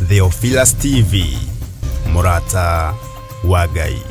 Theophilus TV, Murata wa Ngai.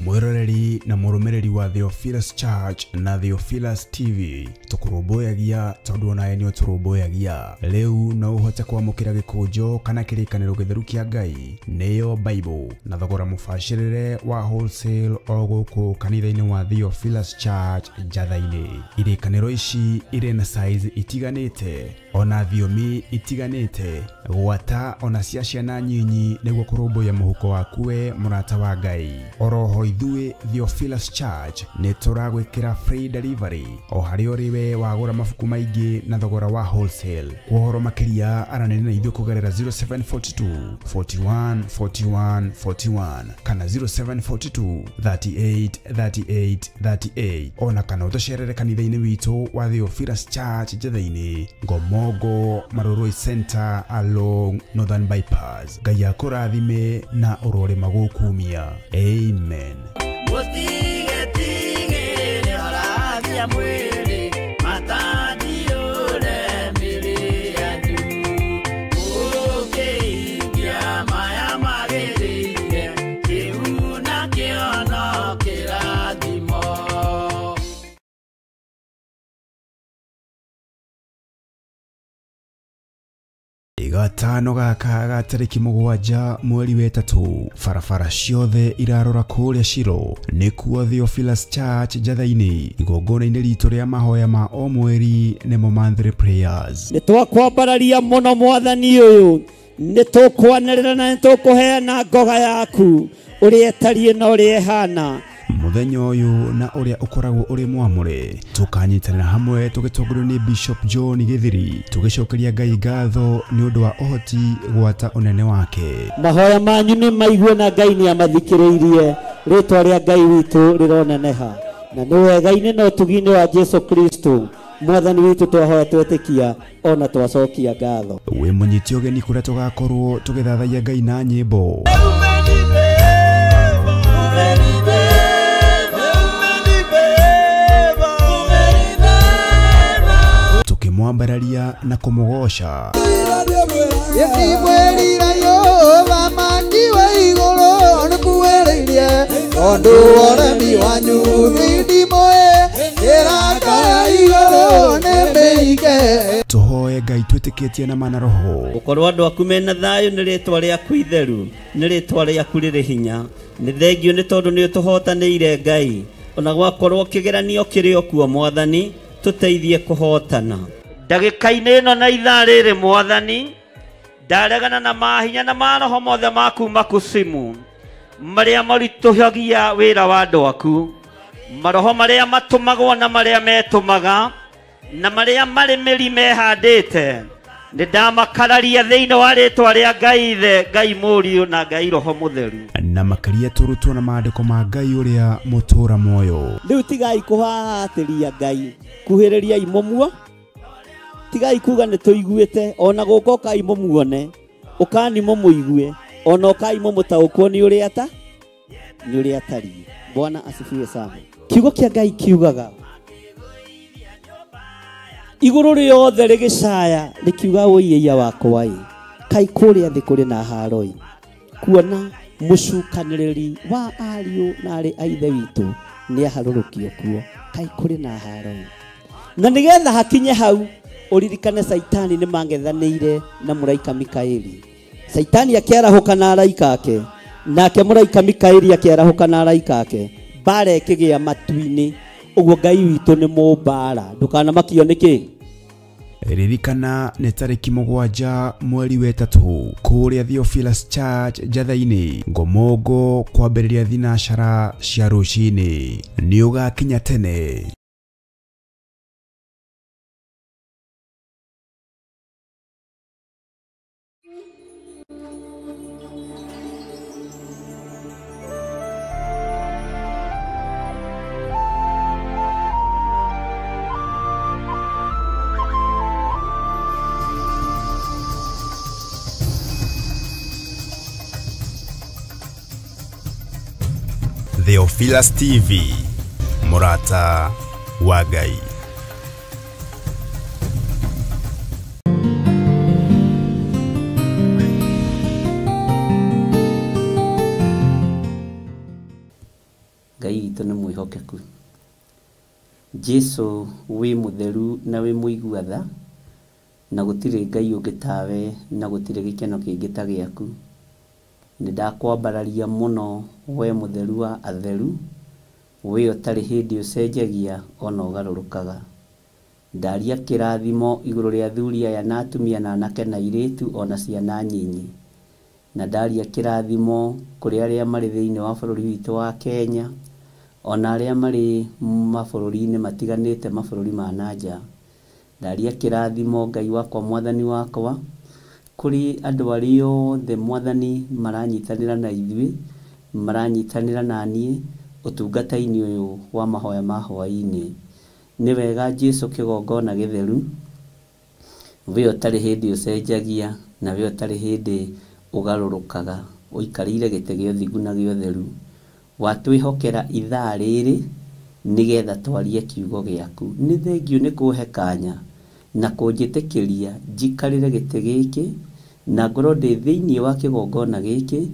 Mwiroreri na murumireri wa Theophilus Church na Theophilus TV tukuruboyagia tondu ona enio turuboyagia leu no uhote kwamukira gikujo kana kirikaniro githeru kia Ngai neyo Bible na thogora mufashirire wa wholesale oguku kanitha-ini wa Theophilus Church Njathaini. Irikaniro ici iri na size itiganite ona thiomi itiganite gwata ona cia ciana nyinyi niguo kuruboya muhuko wakuwe murata wa Ngai. Oroho ithuĩ Theophilus Church ni turagwikira free delivery o hari uriwe wagura mabuku maingi na thogora wa wholesale. Kuhoro makiria aranene na ithuĩ kugerera 0742 41 41 41 kana 0742 38 38 38 ona kana utocerere kanitha-ini witu wa Theophilus Church Njathaini Ngomongo Maroroi Center along Northern Bypass. Ngai akurathime na urore magukumia. Amen. Gatano gaka gatariki mugwanja mweri wetatu farafara ciothe irarora kuria Shiro nikuo Theophilus Church Njathaini igongona-ini ritu ria mahoya ma o mweri nimo monthly prayers. Nitwakwambararia muno mwathani uyu nitukwanerera na nitukuheana ngoga yaku uria etarie na uria ehana muthenya uyu na uria ukoragwo uri mwamure tukanyitanira hamwe tugitongorio ni Bishop John Githiri tugicokeria Ngai ngatho ni undu wa ohoti gwata unene wake. Mahoya manyu ni maigwe na Ngai ni amathikiriirie ritwa ria Ngai witu rironeneha na ni wega-ini na utugi-ini wa Jesu Kristo mwathani witu twahoya twetikia ona twacokia ngatho. We munyiti ugeni kuria tugakorwo tugithathaia Ngai na nyimbo. Tukimwambararia na kumugosha. Tuhoe Ngai twitikitie na mana roho ukorwo andu aku mena thayu ni ritwa riaku itheru ni ritwa riaku riri hinya ni thengio ni tondu ni utuhotanire Ngai ona gwakorwo kigeranio kirio kuo mwathani tuteithie kuhotana ndagika-ini ino na ithaa riri mwathani ndaregana na mahinya na maroho mothe maku makusimu maria marituhagia wira wa andu aku maroho maria matumagwo na maria metumaga na maria mari miri mehandite ni ndamakararia thiini wa ritwa ria Ngai the Ngai Muriu na Ngai Roho Mutheru na makaria turutwo na maandiko ma Ngai uria mutura moyo. Riu tigai kuhahatiria Ngai kuhiriria imomua tigai kuga ni tuiguite ona guko kai momuone ukani momuigue ona kai momutaukwo ni uria ata ni uria atari. Bwana asifiwe sana. Kiugo kia Ngai kiugaga iguru riothe rigicaya rikiuga uiya wakwa kai kuria thi kuri na haroi kuona mucukaniriri wa ariu na ari aithe witu ni aharurukio kuo kai kuri na haroi na nigetha hakinye hau uririkane Saitani ni mangethanire na muraika Mikaeli. Saitani akiarahuka na araika ake nake muraika Mikaeli akiarahuka na araika ake bara ikigia matu-ini uguo Ngai witu ni mumbara ndukana makio niki. Ririkana ni tariki mugwanja mweri wetatu kuria Theophilus Church Njathaini Ngomongo kwambiriria thinashara cia rucini ni ugakinya tene. Theophilus TV, Murata wa Ngai. Ngai witũ nĩ mwĩhokeku. Jesu wĩ mũtheru na wĩ mũigua tha, na gũtirĩ Ngai ũngĩ tawe, na gũtirĩ gĩkeno kĩngĩ ta gĩaku. Nĩndakwambararia mũno we mũtheru wa atheru, we ũtarĩ hĩndĩ ũcenjagia ona ũgarũrũkaga. Ndaria kĩrathimo igũrũ rĩa athuri aya na atumia na anake na airĩtu ona ciana nyinyi. Na ndaria kĩrathimo kũrĩ arĩa marĩ thĩinĩ wa bũrũri witũ wa Kenya, ona arĩa marĩ mabũrũri-inĩ matiganĩte, mabũrũri ma nanja. Ndaria kĩrathimo Ngai wakwa mwathani wakwa kũrĩ andũ arĩa othe mwathani maranyitanĩra na ithuĩ, maranyitanĩra na niĩ ũtungata-inĩ ũyũ wa mahoya ma hwaĩ-inĩ. Nĩ wega Jesu kĩgongona gĩtheru, we ũtarĩ hĩndĩ ũcenjagia, na we ũtarĩ hĩndĩ ũgarũrũkaga, ũikarĩire gĩtĩ gĩa ũthingu na gĩa ũtheru. Watwĩhokera ithaa rĩrĩ nĩgetha twarie kiugo gĩaku. Nĩ thengiũ nĩ kũhe kanya na kũnjĩtĩkĩria njikarĩre gĩtĩ gĩkĩ, na ngorwo ndĩ thĩinĩ wa kĩgongona gĩkĩ,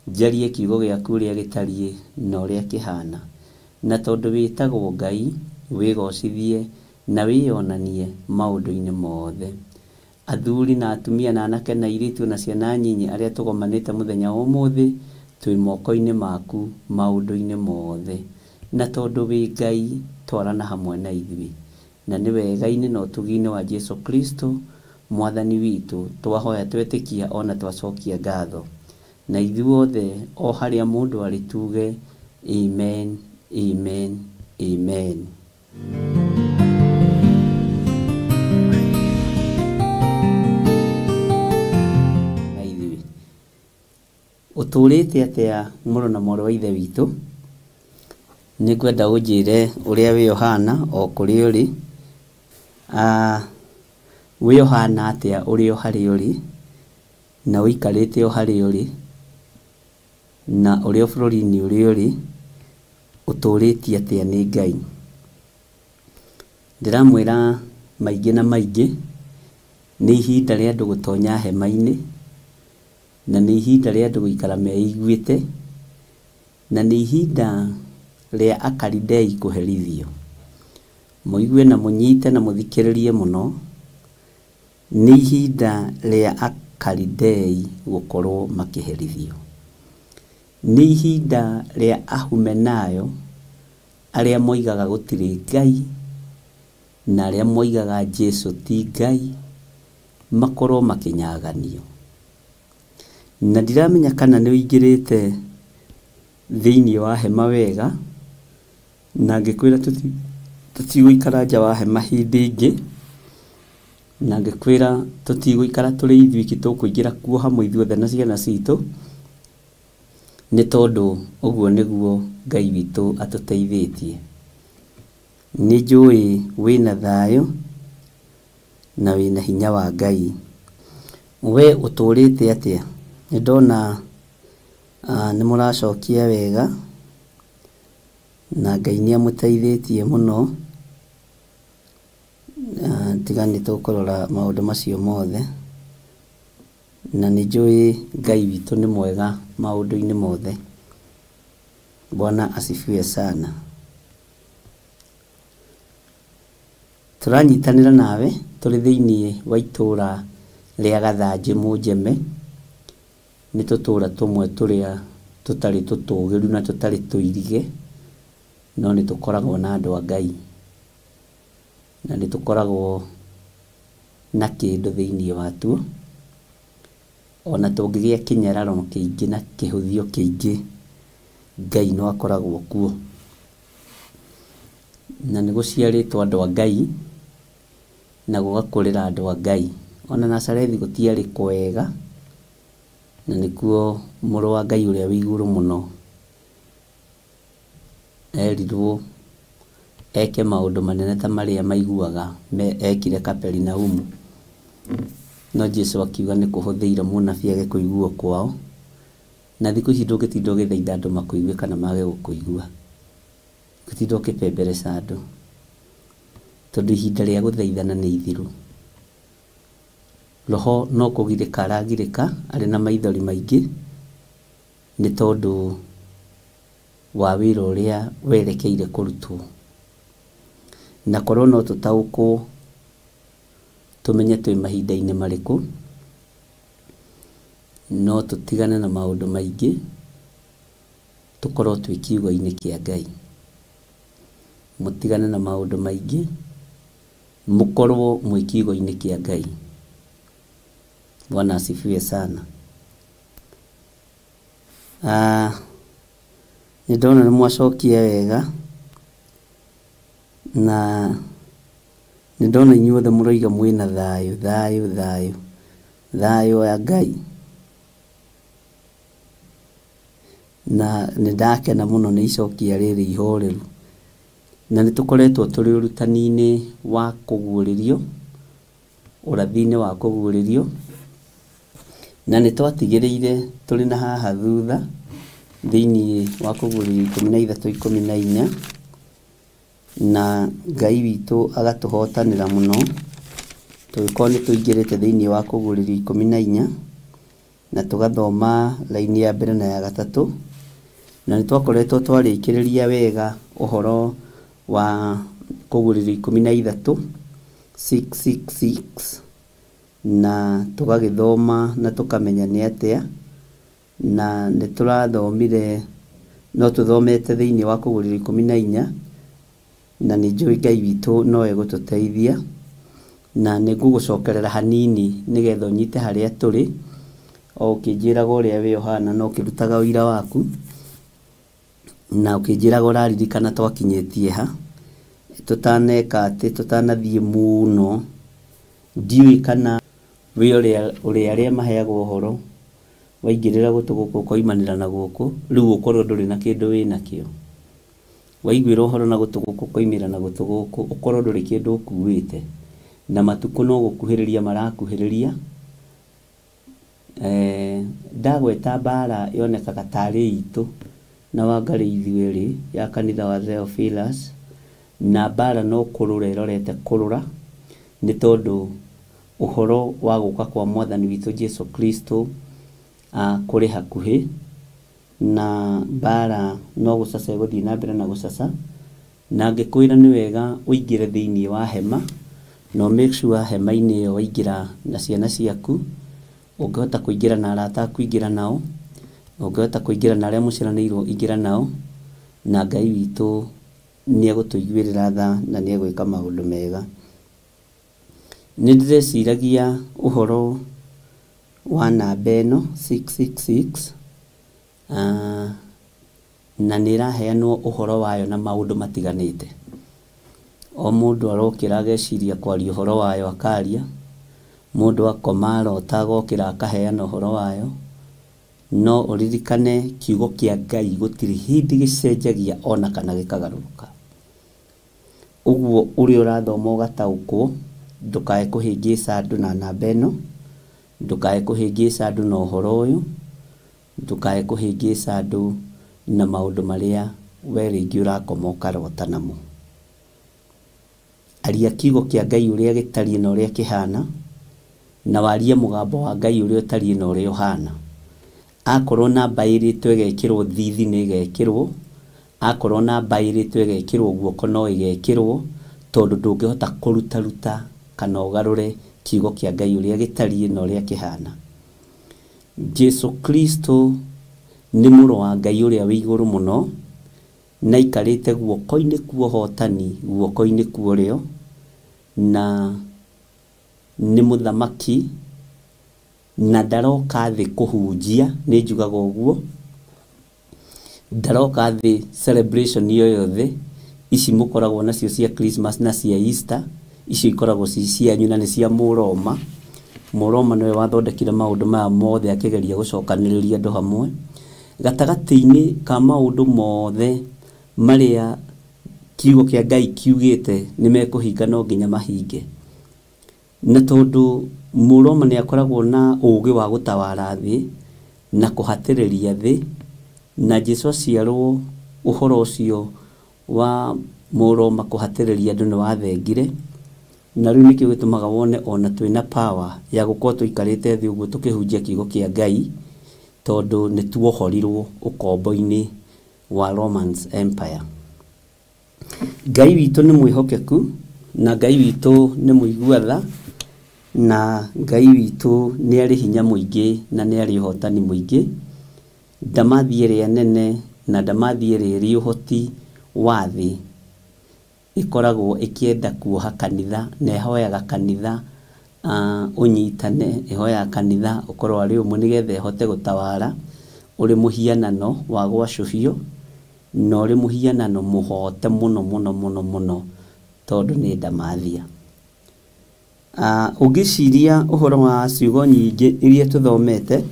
njarie kiugo gĩaku ũrĩa gĩtariĩ na ũrĩa kĩhana. Na tondũ wĩtagwo Ngai, wĩgocithie na wĩyonanie maũndũ-inĩ mothe. Athuri na atumia na anake na airĩtu na ciana nyinyi arĩa tũgomanĩte mũthenya wa ũmũthĩ, twĩ moko-inĩ maku maũndũ-inĩ mothe. Na tondũ wĩ Ngai, twarana hamwe na ithuĩ. Na nĩ wega-inĩ na ũtugi-inĩ wa Jesu Kristo mwathani witũ, twahoya twetĩkia ona twacokia ngatho. Na ithuothe o harĩa mũndũ arĩ tuge amen, amen, amen. Ũtũrĩte atĩa mũrũ na mwarĩ wa ithe witũ? Nĩngwenda ũnjĩre ũrĩa wĩ ũhana o kũrĩa ũrĩ. Wĩ ũhana atĩa ũrĩ o harĩa ũrĩ, na ũikarĩte o harĩa ũrĩ, na ũrĩ o bũrũri-inĩ ũrĩa ũrĩ, ũtũrĩtie atĩa nĩ Ngai. Ndĩramwĩra maingĩ na maingĩ, nĩ ihinda rĩa andũ gũtonya hema-inĩ, na nĩ ihinda rĩa andũ gũikara meiguĩte, na nĩ ihinda rĩa Akalidei kũherithio. Mũigue na mũnyite na mũthikĩrĩrie mũno, nĩ ihinda rĩa Akalidei gũkorwo makĩherithio. Nĩ ihinda rĩa Ahumenayo, arĩa moigaga gũtirĩ Ngai, na arĩa moigaga Jesu ti Ngai, makorwo makĩnyaganio. Na ndiramenya kana nĩ ũingĩrĩte thĩinĩ wa hema wega, na ngĩkwĩra tũtigũikara nja wa hema hĩndĩ ĩngĩ, na ngĩkwĩra tũtigũikara tũrĩ ithuiki, tũkũingĩra kuo hamwe ithuothe na ciana citũ, nĩ tondũ ũguo nĩguo Ngai witũ atũteithĩtie. Nĩ njũĩ wĩna thayũ na wĩna hinya wa Ngai. We ũtũrĩte atĩa? Nĩ ndona nĩ mũracokia wega, na Ngai nĩ amũteithĩtie mũno. Tiga nĩ tũkũrora maũndũ macio mothe, na nĩ njũĩ Ngai witũ nĩ mwega maũndũ-inĩ mothe. Bwana asifiwe sana. Tũranyitanĩra nawe tũrĩ thĩinĩ wa itũũra rĩa Gathanjĩ Mũnjeme. Nĩ tũtũũra tũmwe tũrĩa tũtarĩ tũtũgĩru na tũtarĩ tũirige, no nĩ tũkoragwo na andũ a Ngai, na nĩ tũkoragwo na kĩndũ thĩinĩ watuo. Ona tũngĩgĩa kĩnyararo kĩingĩ na kĩhũthio kĩingĩ, Ngai no akoragwo kuo. Na nĩ gũciarĩtwo andũ a Ngai, na gũgakũrĩra andũ a Ngai. Ona Nazarethi gũtiarĩ kwega, na nĩkuo mũrũ wa Ngai ũrĩa wĩ igũrũ mũno erirwo eke maũndũ manene ta marĩa maiguaga ekire Kaperinaumu. No Jesu akiuga nĩ kũhũthĩire mũnabii age kũiguo kwao, na thikũ ici ndũngĩtinda ũgĩthaitha andũ makũigue kana mage gũkũigua, gũtinda ũkĩpembereca andũ, tondũ ihinda rĩa gũthaithana nĩ ithiru. Roho no kũgirĩka aragirĩka arĩ na maithori maingĩ nĩ tondũ wa wĩra ũrĩa werekeire kũrutwo. Na korwo no tũtaũkwo tũmenye twĩ mahinda-inĩ marĩkũ, no tũtigane na maũndũ maingĩ, tũkorwo twĩ kiugo-inĩ kĩa Ngai. Mũtigane na maũndũ maingĩ, mũkorwo mwĩ kiugo-inĩ kĩa Ngai. Bwana asifiwe sana. Nĩndona nĩ mwacokia wega, na nĩndona inyuothe mũroiga mwĩna thayũ, thayũ, thayũ, thayũ ya Ngai. Na nĩndakena mũno nĩ icokia rĩrĩ ihoreru, na nĩtũkoretwo tũrĩ ũrutani-inĩ wa kũguũrĩrio, ũrathi-inĩ wa kũguũrĩrio, na nĩtwatigĩrĩire tũrĩ na haha thutha thĩinĩ wa kũguũrĩrio 13:14, na Ngai witũ agatũhotanĩra mũno tũgĩkorwo nĩtũingĩrĩte thĩinĩ wa kũguũrĩrio 14 na tũgathoma raini ya mbere na ya gatatũ, na nĩtwakoretwo twarĩkĩrĩria wega ũhoro wa kũguũrĩrio 13 666, na tũgagĩthoma na tũkamenya nĩ atĩa, na nĩtũrathomire, no tũthomete thĩinĩ wa kũguũrĩrio 14, na nĩnjũĩ Ngai witũ no egũtũteithia, na nĩngũgũcokerera hanini nĩgetha ũnyite harĩa tũrĩ, o ũkĩnjĩraga ũrĩa wĩ ũhana na ũkĩrutaga ũira waku, na ũkĩnjĩraga ũraririkana twakinyĩtie ha, tũtaneka atĩ tũtanathiĩ mũno. Ndiũĩ kana wĩ ũrĩa arĩa maheagwo ũhoro waingĩrĩra gũtũ gũkũ ũkoimanĩra na gũkũ, rĩu ũkorwo ndũrĩ na kĩndũ wĩ nakĩo. Waiguĩra ũhoro na gũtũ gũkũ ũkoimĩra na gũtũ gũkũ, ũkorwo ndũrĩ kĩndũ ũkuĩte, na matukũ no gũkuhĩrĩria marakuhĩrĩria. Ndagweta mbara yonekaga tarĩ itũ na Wangarĩ ithuerĩ ya kanitha wa Theophilus, na mbara no kũrũra ĩrorete kũrũra, nĩ tondũ ũhoro wa gũka kwa Mwathani witũ Jesu Kristo kũrĩ hakuhĩ, na mbara no gũcaca gũthiĩ na mbere na gũcaca. Na ngĩkwĩra nĩ wega ũingĩre thĩinĩ wa hema, no make sure hema-inĩ ĩyo waingĩra na ciana ciaku, ũngĩhota kũingĩra na arata aku ingĩra nao, ũngĩhota kũingĩra na arĩa mũciaranĩirwo ingĩra nao, na Ngai witũ nĩegũtũiguĩrĩra tha na nĩegwĩka maũndũ mega. Nĩndĩreciragia ũhoro wa namba ĩno 666, na nĩraheanwo ũhoro wayo na maũndũ matiganĩte. O mũndũ arokĩra ageciria kwaria ũhoro wayo akaria, mũndũ akoma arota agokĩra akaheana ũhoro wayo, no ũririkane kiugo kĩa Ngai gũtirĩ hĩndĩ gĩcenjagia ona kana gĩkagarũrũka. Ũguo ũrĩa ũrathoma ũgataũkwo, ndũkae kũhĩngĩca andũ na namba ĩno, ndũkae kũhĩngĩca andũ na ũhoro ũyũ, ndũkae kũhĩngĩca andũ na maũndũ marĩa we rĩngĩ ũrakoma ũkarota namo. Aria kiugo kĩa Ngai ũrĩa gĩtariĩ na ũrĩa kĩhana, na warie mũgambo wa Ngai ũrĩa ũtariĩ na ũrĩa ũhana. Akorwo namba ĩrĩtwo ĩgekĩrwo thithi nĩ ĩgekĩrwo, akorwo namba ĩrĩtwo ĩgekĩrwo guoko no ĩgekĩrwo, tondũ ndũngĩhota kũrutaruta kana ũgarũre kiugo kĩa Ngai ũrĩa gĩtariĩ na ũrĩa kĩhana. Jesu Kristo nĩ mũrũ wa Ngai ũrĩa wĩ igũrũ mũno, na aikarĩte guoko-inĩ kwa ũhotani, guoko-inĩ kwa ũrĩo, na nĩ mũthamaki, na ndaroka thĩ kũhunjia, nĩ njugaga ũguo, ndaroka thĩ celebration iyo yothe ici mũkoragwo nacio cia Christmas na cia Easter, icio ikoragwo cianyu na nĩ cia Mũroma. Mũroma nĩwe wathondekire maũndũ maya mothe akĩgeria gũcokanĩrĩria andũ hamwe. Gatagatĩ-inĩ ka maũndũ mothe marĩa kiugo kĩa Ngai kiugĩte nĩ mekũhinga no nginya mahinge, na tondũ Mũroma nĩ akoragwo na ũũgĩ wa gũtawara thĩ, na kuhatĩrĩria thĩ, na Jesũ aciarwo ũhoro ũcio wa Mũroma kuhatĩrĩria andũ nĩ wathengire, na rĩu nĩkĩo gĩtũmaga wone ona twĩna power ya gũkorwo tũikarĩte thĩ ũguo tũkĩhunjia kiugo kĩa Ngai, tondũ nĩ tuohorirwo ũkombo-inĩ wa Romans Empire. Ngai witũ nĩ mwĩhokeku, na Ngai witũ nĩ mũigua-tha, na Ngai witũ nĩ arĩ hinya mũingĩ na nĩ arĩ ũhotani mũingĩ. Ndamathi ĩrĩa nene na ndamathi ĩrĩa ĩrĩ ũhoti wa thĩ ĩkoragwo ĩkĩenda kuoha kanitha, na ĩhoyaga kanitha ũnyitane, ĩhoyaga kanitha ũkorwo arĩ ũmwe nĩgetha ĩhote gũtawara, ũrĩ mũhianano wa gwacũhio, na ũrĩ mũhianano mũhote mũno mũno mũno mũno, tondũ nĩ ndamathia. Ũngĩciria ũhoro wa ciugo nyingĩ iria tũthomete,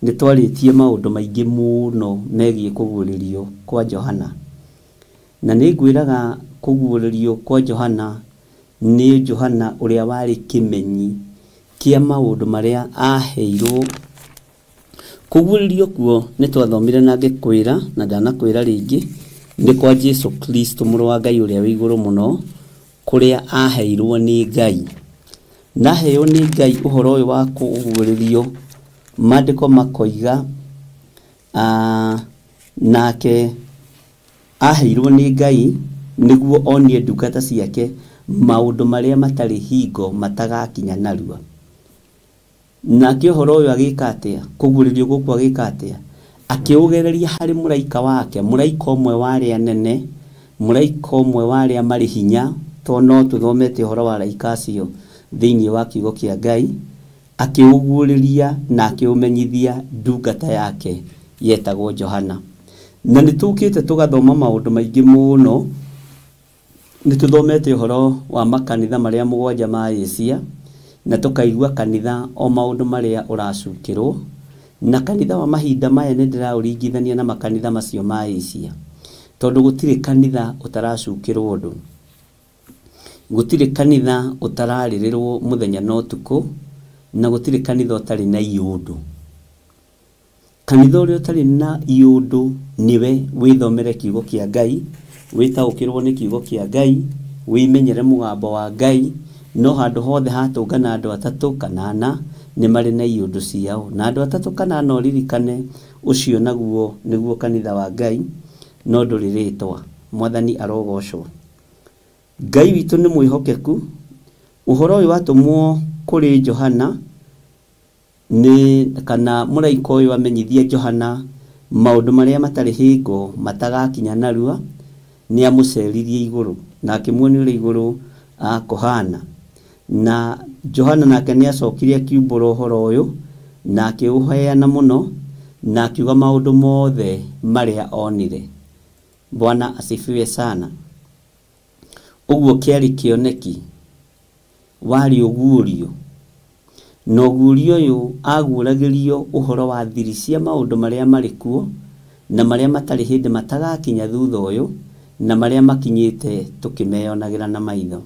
nĩ twarĩtie maũndũ maingĩ mũno megiĩ kũguũrĩrio kwa Johana, na nĩ ngwĩraga kũguũrĩrio kwa Johana nĩ Johana ũrĩa warĩ kĩmenyi kĩa maũndũ marĩa aheirwo. Kũguũrĩrio kuo nĩ twathomire na ngĩkwĩra na ndanakwĩra rĩngĩ, nĩ kwa Jesũ Kristo mũrũ wa Ngai ũrĩa wĩ igũrũ mũno, kũrĩa aheirwo nĩ Ngai. Na heo nĩ Ngai ũhoro ũyũ wa kũguũrĩrio, maandĩko makoiga nake aheirwo nĩ Ngai nĩguo onie ndungata ciake maũndũ marĩa matarĩ hingo matagakinya narua. Nake ũhoro ũyũ agĩka atĩa? Kũguũrĩrio gũkũ agĩka atĩa? Akĩũgereria harĩ mũraika wake, mũraika ũmwe wa arĩa nene, mũraika ũmwe wa arĩa marĩ hinya, tondũ no tũthomete ũhoro wa araika acio thĩinĩ wa kiugo kĩa Ngai. Akĩũguũrĩria na akĩũmenyithia ndungata yake yetagwo Johana. Na nĩ tũkĩte tũgathoma maũndũ maingĩ mũno. Nĩ tũthomete ũhoro wa makanitha marĩa 7 ma Asia, na tũkaigua kanitha o maũndũ marĩa ũracukĩrwo, na kanitha wa mahinda maya nĩ ndĩraũringithania na makanitha macio ma Asia, tondũ gũtirĩ kanitha ũtaracukĩrwo ũndũ, gũtirĩ kanitha ũtararĩrĩrwo mũthenya na ũtukũ, na gũtirĩ kanitha ũtarĩ na iũndũ. Kanitha ũrĩa ũtarĩ na iũndũ niwe wĩthomere kiugo kĩa Ngai, wĩtaũkĩrwo nĩ kiugo kĩa Ngai, wĩmenyere mũgambo wa Ngai, no handũ hothe hatũngana andũ 3 kana 4 nĩ marĩ na iũndũ ciao, na andũ 3 kana 4 ũririkane ũcio naguo nĩguo kanitha wa Ngai, no ndũrĩ rĩtwa. Mwathani arogocwo. Ngai witũ nĩ mwĩhokeku. Ũhoro ũyũ watũmwo kũrĩ Johana nĩ kana mũraika ũyũ amenyithia Johana maũndũ marĩa matarĩ hingo matagakinya narua, nĩ amũceririe igũrũ na akĩmuonia ũrĩa igũrũ kũhana. Na Johana nake nĩ acokirie akiumbũra ũhoro ũyũ na akĩũheana mũno, na akiuga maũndũ mothe marĩa onire. Bwana asifiwe sana. Ũguo kĩarĩ kĩoneki, warĩ ũguũrio, na ũguũrio ũyũ aguũragĩrio ũhoro wa thiri cia maũndũ marĩa marĩ kuo na marĩa matarĩ hĩndĩ matagakinya thutha ũyũ, na marĩa makinyĩte tũkĩmeyonagĩra na maitho.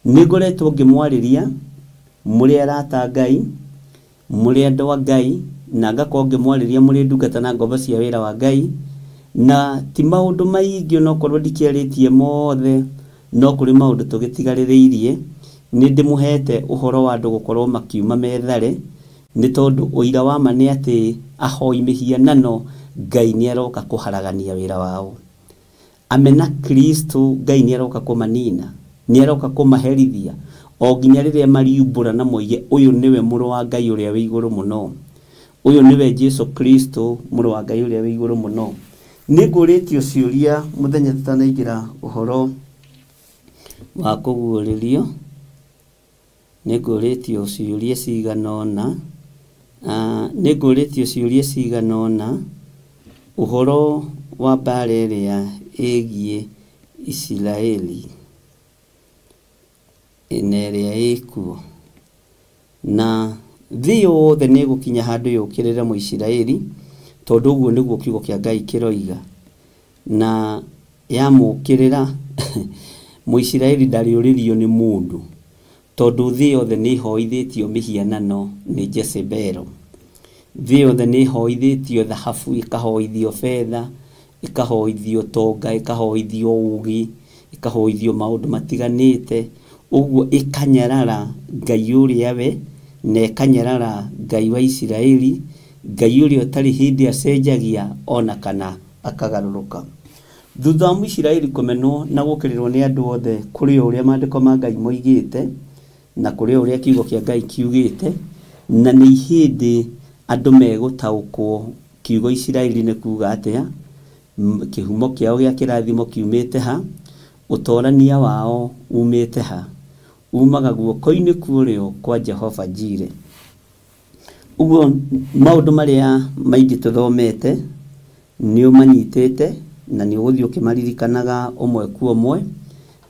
Nĩ ngoretwo ngĩmwarĩria mũrĩ arata Ngai, mũrĩ andũ a Ngai, na ngakorwo ngĩmwarĩria mũrĩ ndungata na ngombo cia wĩra wa Ngai, na ti maũndũ maingĩ onokorwo ndikĩarĩtie mothe, no kũrĩ maũndũ tũgĩtigarĩrĩirie. Nĩ ndĩmũhete ũhoro wa andũ gũkorwo makiuma methare, nĩ tondũ ũira wa ma nĩ atĩ ahoi mĩhianano Ngai nĩ aroka kũharagania wĩra wao. Amena Kristo Ngai nĩ aroka kũmanina, nĩ aroka kũmaherithia, o nginya rĩrĩa mariumbũra na moige ũyũ nĩwe mũrũ wa Ngai ũrĩa wĩ igũrũ mũno, ũyũ nĩwe Jesũ Kristo mũrũ wa Ngai ũrĩa wĩ igũrũ mũno. Nĩ ngũrĩtio ciũria mũthenya tũtanaingĩra ũhoro wa kũguũrĩrio, nĩ ngũrĩtio ciũria cigana ũna, ũhoro wa mbara ĩrĩa ĩgiĩ Isiraeli na ĩrĩa ĩkuo, na thĩ yothe nĩ gũkinya handũ yũkĩrĩre Mũisiraeli, tondũ ũguo nĩguo kiugo kĩa Ngai kĩroiga, na yamũkĩrĩra Mũisiraeli ndariũrĩrio nĩ mũndũ, tondũ thĩ yothe nĩ ihoithĩtio mĩhianano nĩ Jezebelo. thĩ yothe nĩ hoithĩtio thahabu, ĩkahoithio betha, ĩkahoithio tonga, ĩkahoithio ũũgĩ, ĩkahoithio maũndũ matiganĩte. Ũguo ĩkanyarara Ngai ũrĩa we, na ĩkanyarara Ngai wa Isiraeli, Ngai ũrĩa ũtarĩ hĩndĩ acenjagia ona kana akagarũrũka. Thutha wa Mũisiraeli kũmenwo na gũkĩrĩrwo nĩ andũ othe kũrĩ ũrĩa maandĩko ma Ngai moigĩte, na kũrĩ ũrĩa kiugo kĩa Ngai kiugĩte, na nĩ ihĩndĩ andũ megũtaũkwo kiugo Isiraeli nĩ kuuga atĩa, kĩhumo kĩao gĩa kĩrathimo kiumĩte ha, ũtorania wao umĩte ha, umaga guoko-inĩ kũrĩo kwa Jehova Jireh. Ũguo maũndũ marĩa maingĩ tũthomete nĩ ũmanyitĩte na nĩ ũgũthiĩ ũkĩmaririkanaga ũmwe kwa ũmwe,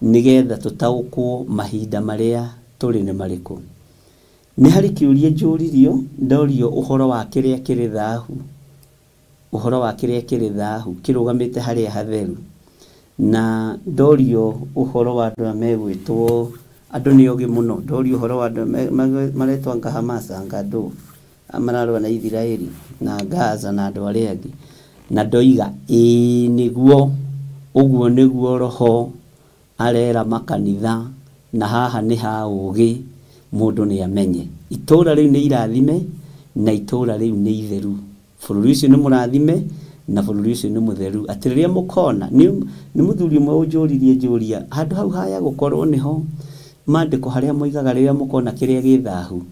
nĩgetha tũtaũkwo mahinda marĩa tũrĩ nĩ marĩkũ. Nĩ harĩ kĩũria njũririo, ndorio ũhoro wa kĩrĩa kĩrĩ thaahu, ũhoro wa kĩrĩa kĩrĩ thaahu kĩrũgamĩte harĩa hatheru, na ndorio ũhoro wa andũ megwĩtwo andũ nĩ ogĩ mũno. Ndorio ũhoro wa andũ maretwo Ngahamasa, Ngadũ, mararũa na Isiraeli na Gaza na andũ arĩa angĩ, na ndoiga ĩĩ nĩguo, ũguo nĩguo Roho arera makanitha, na haha nĩ ha ũũgĩ, mũndũ nĩ amenye. Itũũra rĩu nĩ irathime na itũũra rĩu nĩ itheru. Bũrũri ũcio nĩ mũrathime na bũrũri ũcio nĩ mũtheru. Atĩ rĩrĩa mũkona, nĩ mũthuri ũmwe ũnjũririe njũria, handũ hau haya gũkorwo nĩho maandĩko harĩa moigaga rĩrĩa mũkona kĩrĩa gĩ thaahu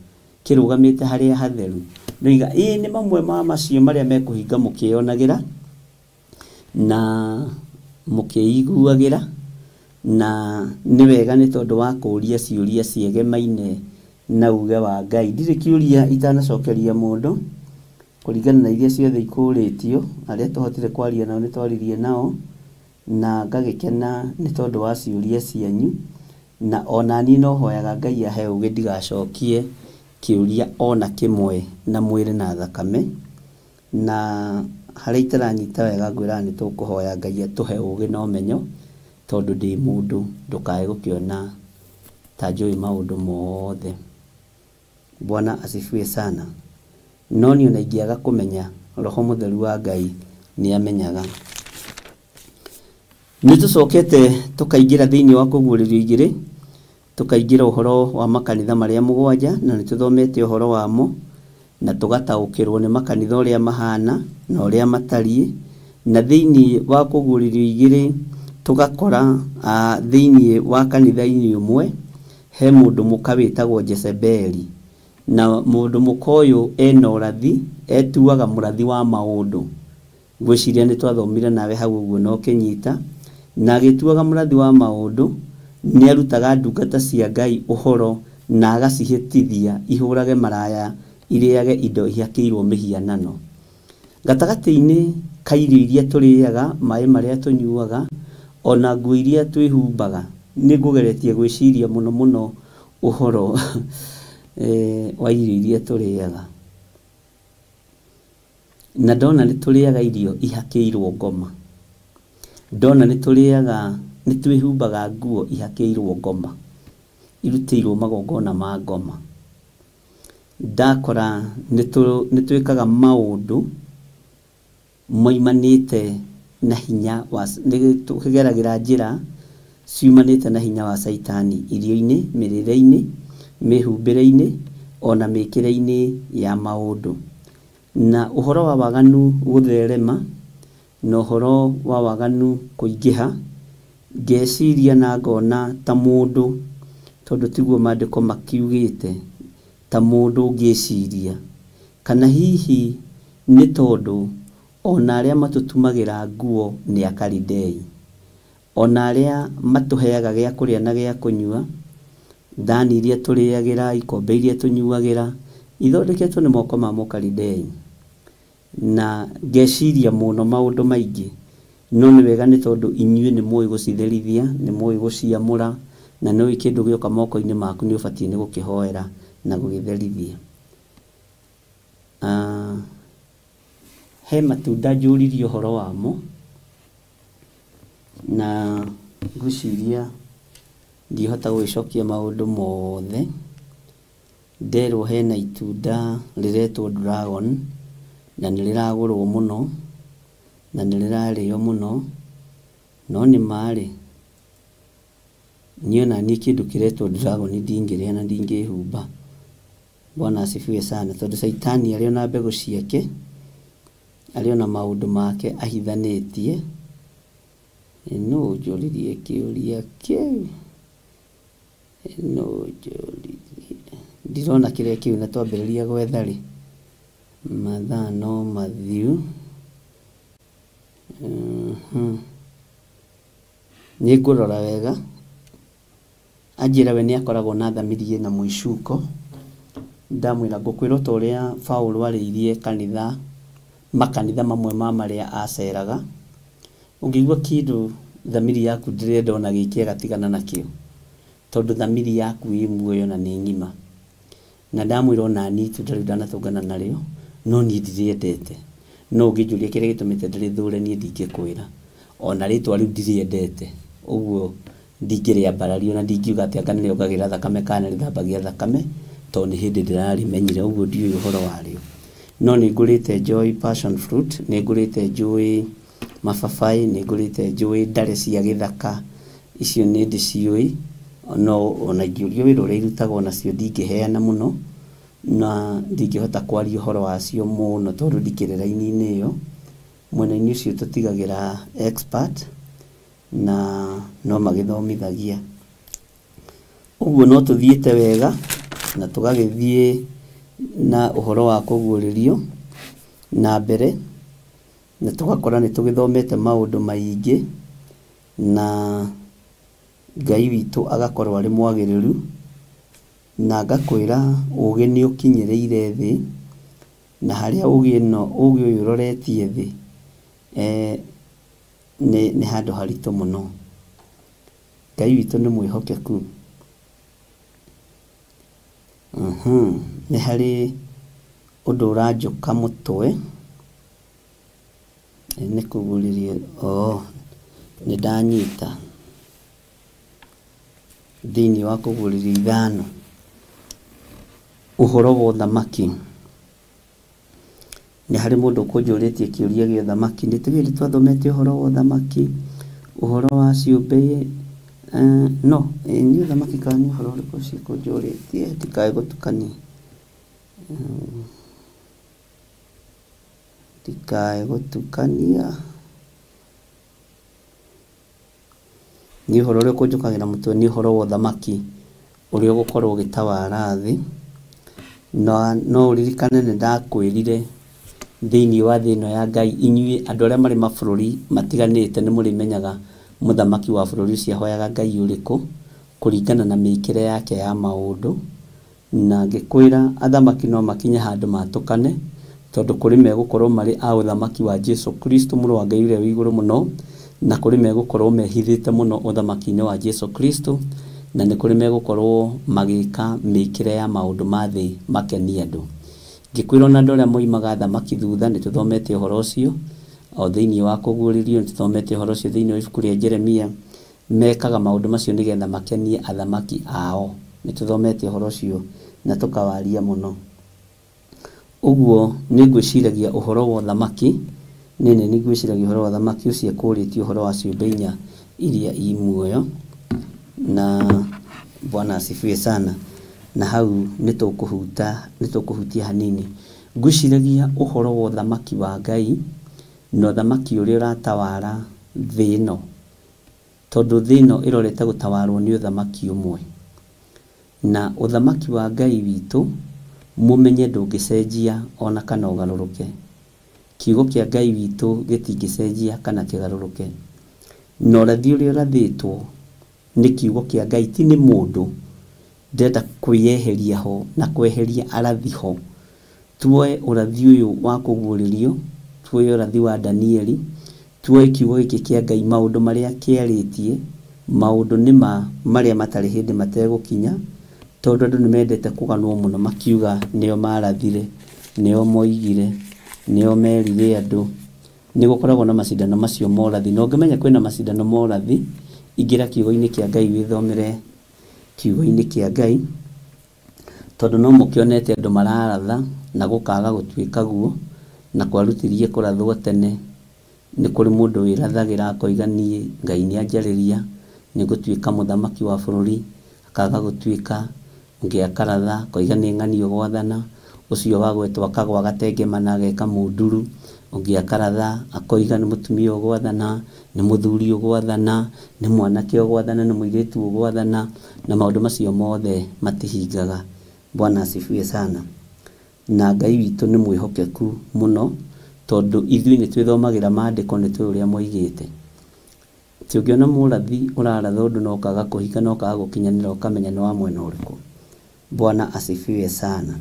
kĩrũgamĩte harĩa hatheru. Ndoiga ĩĩ nĩ mamwe ma macio marĩa mekũhinga mũkĩonagĩra na mũkĩiguagĩra, na nĩ wega nĩ tondũ wa kũũria ciũria ciegemaine na uge wa Ngai. Ndirĩ kĩũria itanacokeria mũndũ kũringana na iria ciothe ikũũrĩtio, arĩa tũhotire kwaria nao nĩ twaririe nao, na ngagĩkena nĩ tondũ wa ciũria cianyu, na ona niĩ no hoyaga Ngai ahe ũũgĩ ndigacokie kĩũria ona kĩmwe na mwĩrĩ na thakame, na harĩa itaranyita wega ngwĩra nĩ tũkũhoya Ngai atũhe ũũgĩ na ũmenyo, tondũ ndĩ mũndũ ndũkae gũkĩona ta njũĩ maũndũ mothe. Bwana asifiwe sana. No niĩ ona ingĩaga kũmenya, Roho Mũtheru wa Ngai nĩ amenyaga. Nĩ tũcokete tũkaingĩra thĩinĩ wa Kũguũrĩrio 2, tũkaingĩra ũhoro wa makanitha marĩa 7, na nĩ tũthomete ũhoro wamo na tũgataũkĩrwo nĩ makanitha ũrĩa mahana na ũrĩa matariĩ. Na thĩinĩ wa Kũguũrĩrio 2 tũgakora thĩinĩ wa kanitha-inĩ ũmwe he mũndũ mũka wĩtagwo Jezebeli, na mũndũ mũka ũyũ ena ũrathi, etuaga mũrathi wa maũndũ. Ngwĩciria nĩ twathomire nawe hau ũguo no kĩnyita, na agĩtuaga mũrathi wa maũndũ nĩ arutaga ndungata cia Ngai ũhoro na agacihĩtithia ihũrage maraya, irĩage indo ihakĩirwo mĩhianano. Gatagatĩ-inĩ ka irio iria tũrĩaga, maĩ marĩa tũnyuaga, ona nguo iria twĩhumbaga, nĩ ngũgeretie gwĩciria mũno mũno ũhoro wa irio iria tũrĩaga. Na ndona nĩ tũrĩaga irio ihakĩirwo ngoma, ndona nĩ tũrĩaga, nĩ twĩhumbaga nguo ihakĩirwo ngoma, irutĩirwo magongona ma ngoma. Ndakora nĩ twĩkaga maũndũ moimanĩte na hinya wa, nĩ tũkĩgeragĩra njĩra ciumanĩte na hinya wa Saitani, irio-inĩ, mĩrĩre-inĩ, mĩhumbĩre-inĩ, ona mĩkĩre-inĩ ya maũndũ. Na ũhoro wa waganu gũtherema na ũhoro wa waganu kũingĩha, ngeciria na ngona ta mũndũ, tondũ tiguo maandĩko makiugĩte, ta mũndũ ngĩciria kana hihi nĩ tondũ ona arĩa matũtumagĩra nguo nĩ Akalidei, ona arĩa matũheaga gĩa kũrĩa na gĩa kũnyua, thani iria tũrĩagĩra, ikombe iria tũnyuagĩra, ithondeketwo nĩ moko ma Mũkalidei. Na ngeciria mũno maũndũ maingĩ, no nĩ wega nĩ tondũ inyuĩ nĩ mũĩ gũcitherithia, nĩ mũĩ gũciamũra, na nĩ ũĩ kĩndũ gĩoka moko-inĩ maku nĩ ũbatiĩ nĩ gũkĩhoera na gũgĩtherithia. He matunda njũririe ũhoro wamo, na ngwĩciria ndihota gwĩcokia maũndũ mothe. Nderwo hena itunda rĩretwo dragon, na nĩrĩragũrwo mũno na nĩrĩrarĩo mũno, no nĩ marĩ niĩ ona niĩ kĩndũ kĩretwo dragon ndingĩrĩa na ndingĩhumba. Bwana asifiwe sana, tondũ Saitani arĩ na mbegũ ciake, arĩ na maũndũ make ahithanĩtie. No njũririe kĩũria kĩu, no njũririe, ndirona kĩrĩa kĩu na twambĩrĩria gwetha rĩ, mathaa no mathiu. Nĩ ngũrora wega, anjĩra we nĩ akoragwo na thamiri na mũicuko. Ndamwĩra ngũkwĩra ta ũrĩa Paulo arĩirie kanitha, makanitha mamwe ma marĩa aceraga. Ũngĩigua kĩndũ thamiri yaku ndĩrenda ona gĩkĩega, tigana nakĩo, tondũ thamiri yaku ĩ muoyo na nĩ ng'ima. Na ndamwĩra ona niĩ itunda rĩu ndanatũngana narĩo, no niĩ ndirĩendete. No ũngĩnjũria kĩrĩa gĩtũmĩte ndĩrĩthũre niĩ ndingĩkwĩra, ona rĩtwa rĩu ndirĩendete, ũguo ndingĩrĩambarario na ndingiuga atĩ anga nĩrĩongagĩrĩra thakame kana rĩthambagia thakame, tondũ nĩ hĩndĩ ndĩrarĩmenyire, ũguo ndiũĩ ũhoro warĩo. No nĩ ngũrĩte njũĩ passion fruit, nĩ ngũrĩte njũĩ mababaĩ, nĩ ngũrĩte njũĩ ndare cia gĩthaka, icio nĩ ndĩciũĩ. No ona ingĩũrio wĩra ũrĩa irutagwo nacio ndingĩheana mũno, na ndingĩhota kwaria ũhoro wacio mũno tondũ ndikĩrĩ raini-inĩ ĩyo. Mwena-inĩ ũcio tũtigagĩra expert na no magĩthomithagia. Ũguo no tũthiĩte wega na tũgagĩthiĩ na ũhoro wa kũguũrĩrio na mbere, na tũgakora nĩ tũgĩthomete maũndũ maingĩ, na Ngai witũ agakorwo arĩ mwagĩrĩru, na ngakwĩra ũgĩ nĩ ũkinyĩrĩire thĩ, na harĩa ũgĩ ũyũ ũroretie thĩ nĩ handũ haritũ mũno. Ngai witũ nĩ mwĩhokeku. Nĩ harĩ ũndũ ũranjũka mũtwe, nĩ kũguũrĩrio, nĩ ndanyita thĩinĩ wa kũguũrĩrio 5, ũhoro wa ũthamaki. Nĩ harĩ mũndũ ũkũnjũrĩtie kĩũria gĩa ũthamaki, nĩ tũgĩrĩ twathomete ũhoro wa ũthamaki, ũhoro wa ciũmbe, no nĩ ũthamaki kana nĩ ũhoro ũrĩkũ cikũnjũrĩtie, ndikae gũtukania, ndikae gũtukania. Nĩ ũhoro ũrĩa ũkũnjũkagĩra mũtwe, nĩ ũhoro wa ũthamaki ũrĩa ũgũkorwo ũgĩtawara thĩ. No ũririkane nĩ ndakwĩrire thĩinĩ wa thĩ ĩno ya Ngai, inyuĩ andũ arĩa marĩ mabũrũri matiganĩte nĩ mũrĩmenyaga mũthamaki wa bũrũri ũcio ahoyaga Ngai ũrĩkũ kũringana na mĩĩkĩre yake ya maũndũ. Na ngĩkwĩra athamaki no makinye handũ matũkane, tondũ kũrĩ megũkorwo marĩ a ũthamaki wa Jesu Kristo mũrũ wa Ngai ũrĩa wĩ igũrũ mũno, na kũrĩ megũkorwo mehithĩte mũno ũthamaki-inĩ wa Jesu Kristo, na nĩ kũrĩ megũkorwo magĩka mĩĩkĩre ya maũndũ ma thĩ makenie andũ. Ngĩkwĩra ona andũ arĩa moimaga thamaki thutha, nĩ tũthomete ũhoro ũcio o thĩinĩ wa kũguũrĩrio, nĩ tũthomete ũhoro ũcio thĩinĩ wa ibuku rĩa Jeremia, mekaga maũndũ macio nĩgetha makenie athamaki ao. Nĩ tũthomete ũhoro ũcio na tũkawaria mũno. Ũguo nĩ ngwĩciragia ũhoro wa ũthamaki, nĩ ngwĩciragia ũhoro wa ũthamaki ũcio kũrĩtie ũhoro wa ciũmbe 4 iria i muoyo, na Bwana asifiwe sana. Na hau nĩ tũkũhutia hanini. Ngwĩciragia ũhoro wa ũthamaki wa Ngai na ũthamaki ũrĩa ũratawara thĩ ĩno, tondũ thĩ ĩno ĩrorete gũtawarwo nĩ ũthamaki ũmwe, na ũthamaki wa Ngai witũ mũmenye ndũngĩcenjia ona kana ũgarũrũke. Kiugo kĩa Ngai witũ gĩtingĩcenjia kana kĩgarũrũke, na ũrathi ũrĩa ũrathĩtwo nĩ kiugo kĩa Ngai, ti nĩ mũndũ ndenda kwĩyeheria ho na kweheria arathi ho. Tuoe ũrathi ũyũ wa kũguũrĩrio, tuoe ũrathi wa Danieli, tuoe kiugo gĩkĩ kĩa Ngai, maũndũ marĩa kĩarĩtie, maũndũ nĩma marĩa matarĩ hĩndĩ mategũkinya, tondũ andũ nĩ mendete kũganwo mũno makiuga nĩo marathire, nĩo moigire, nĩo merire andũ. Nĩ gũkoragwo na macindano macio ma ũrathi, na ũngĩmenya kwĩna macindano ma ũrathi, ingĩra kiugo-inĩ kĩa Ngai wĩthomere kiugo-inĩ kĩa Ngai, tondũ no mũkĩonete andũ mararatha na gũkaga gũtuĩka guo, na kwarutirie kũrathwo tene. Nĩ kũrĩ mũndũ wĩrathagira akoiga niĩ Ngai nĩanjarĩria nĩngũtuĩka mũthamaki wa bũrũri, akaga gũtuĩka. Ũngĩ akaratha akoiga nĩ ng'ani ũgwathana, ũcio wagwetwo akagwa gatengemana ageka mũnduru. Ũngĩ akaratha akoiga nĩ mũtumia ũgwathana, nĩ mũthuri ũgwathana, nĩ mwanake ũgwathana, nĩ mũirĩtu ũgwathana, na maũndũ macio mothe matihingaga. Bwana asifiwe sana. Na Ngai witũ nĩ mwĩhokeku mũno, tondũ ithuĩ nĩ twĩthomagĩra maandĩko nĩ tũĩ ũrĩa moigĩte. Tũngĩona mũrathi ũraratha ũndũ na ũkaga kũhinga na ũkaga gũkinyanĩra, ũkamenya nĩ wa mwena ũrĩkũ. Bwana asifiwe sana.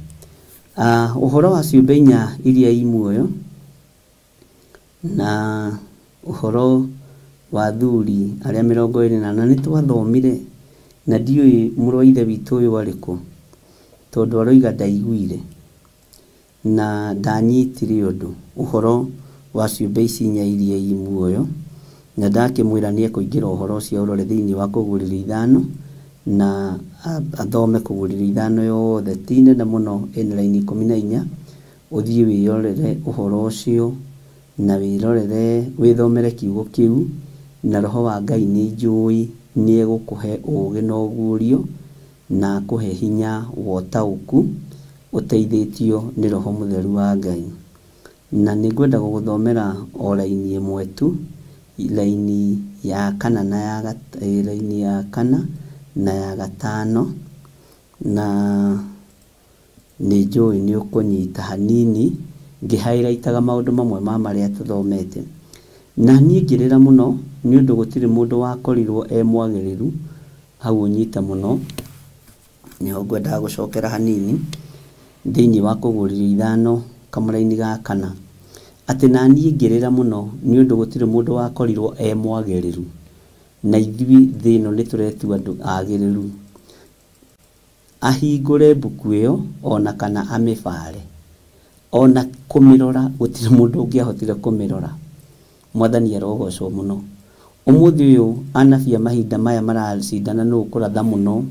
Ũhoro wa ciũmbe inya iria i muoyo na ũhoro wa athuri arĩa 24 nĩ twathomire, na ndiũĩ mũrũ wa ithe witũ ũyũ arĩkũ, tondũ aroiga ndaiguire na ndanyitire ũndũ ũhoro wa ciũmbe ici inya iria i muoyo, na ndakĩmwĩra nĩ ekũingĩra ũhoro ũcio ũrore thĩinĩ wa Kũguũrĩrio 5 na athome Kũguũrĩrio 5 yothe, ti nene mũno, ĩna raini 14. Ũthiĩ wĩrorere ũhoro ũcio na wĩthomere kiugo kĩu, na Roho wa Ngai nĩ njũĩ nĩ egũkũhe ũũgĩ na ũguũrio na akũhe hinya wa ũtaũku ũteithĩtio nĩ Roho Mũtheru wa Ngai. Na nĩngwenda gũgũthomera o raini ĩmwe tu, raini ya 4 na ya raini ya 4 na ya 5, na nĩ njũĩ nĩ ũkũnyita hanini ngĩhighlightaga maũndũ mamwe ma marĩa tũthomete. Na niĩ ngĩrĩra mũno nĩ ũndũ gũtirĩ mũndũ wakorirwo mwagĩrĩru, hau ũnyita mũno. Nĩho ngwendaga gũcokera hanini thĩinĩ wa Kũguũrĩrio 5 kamũraini ga 4, atĩ na niĩ ngĩrĩra mũno nĩ ũndũ gũtirĩ mũndũ wakorirwo mwagĩrĩru, na ithuĩ thĩ ĩno nĩ tũretua andũ agĩrĩru. Ahingũre mbuku ĩyo ona kana amĩbare, ona kũmĩrora gũtirĩ mũndũ ũngĩahotire kũmĩrora. Mwathani arogocwo mũno. Ũmũthĩ ũyũ anabii mahinda maya maracindana nũ ũkũratha mũno,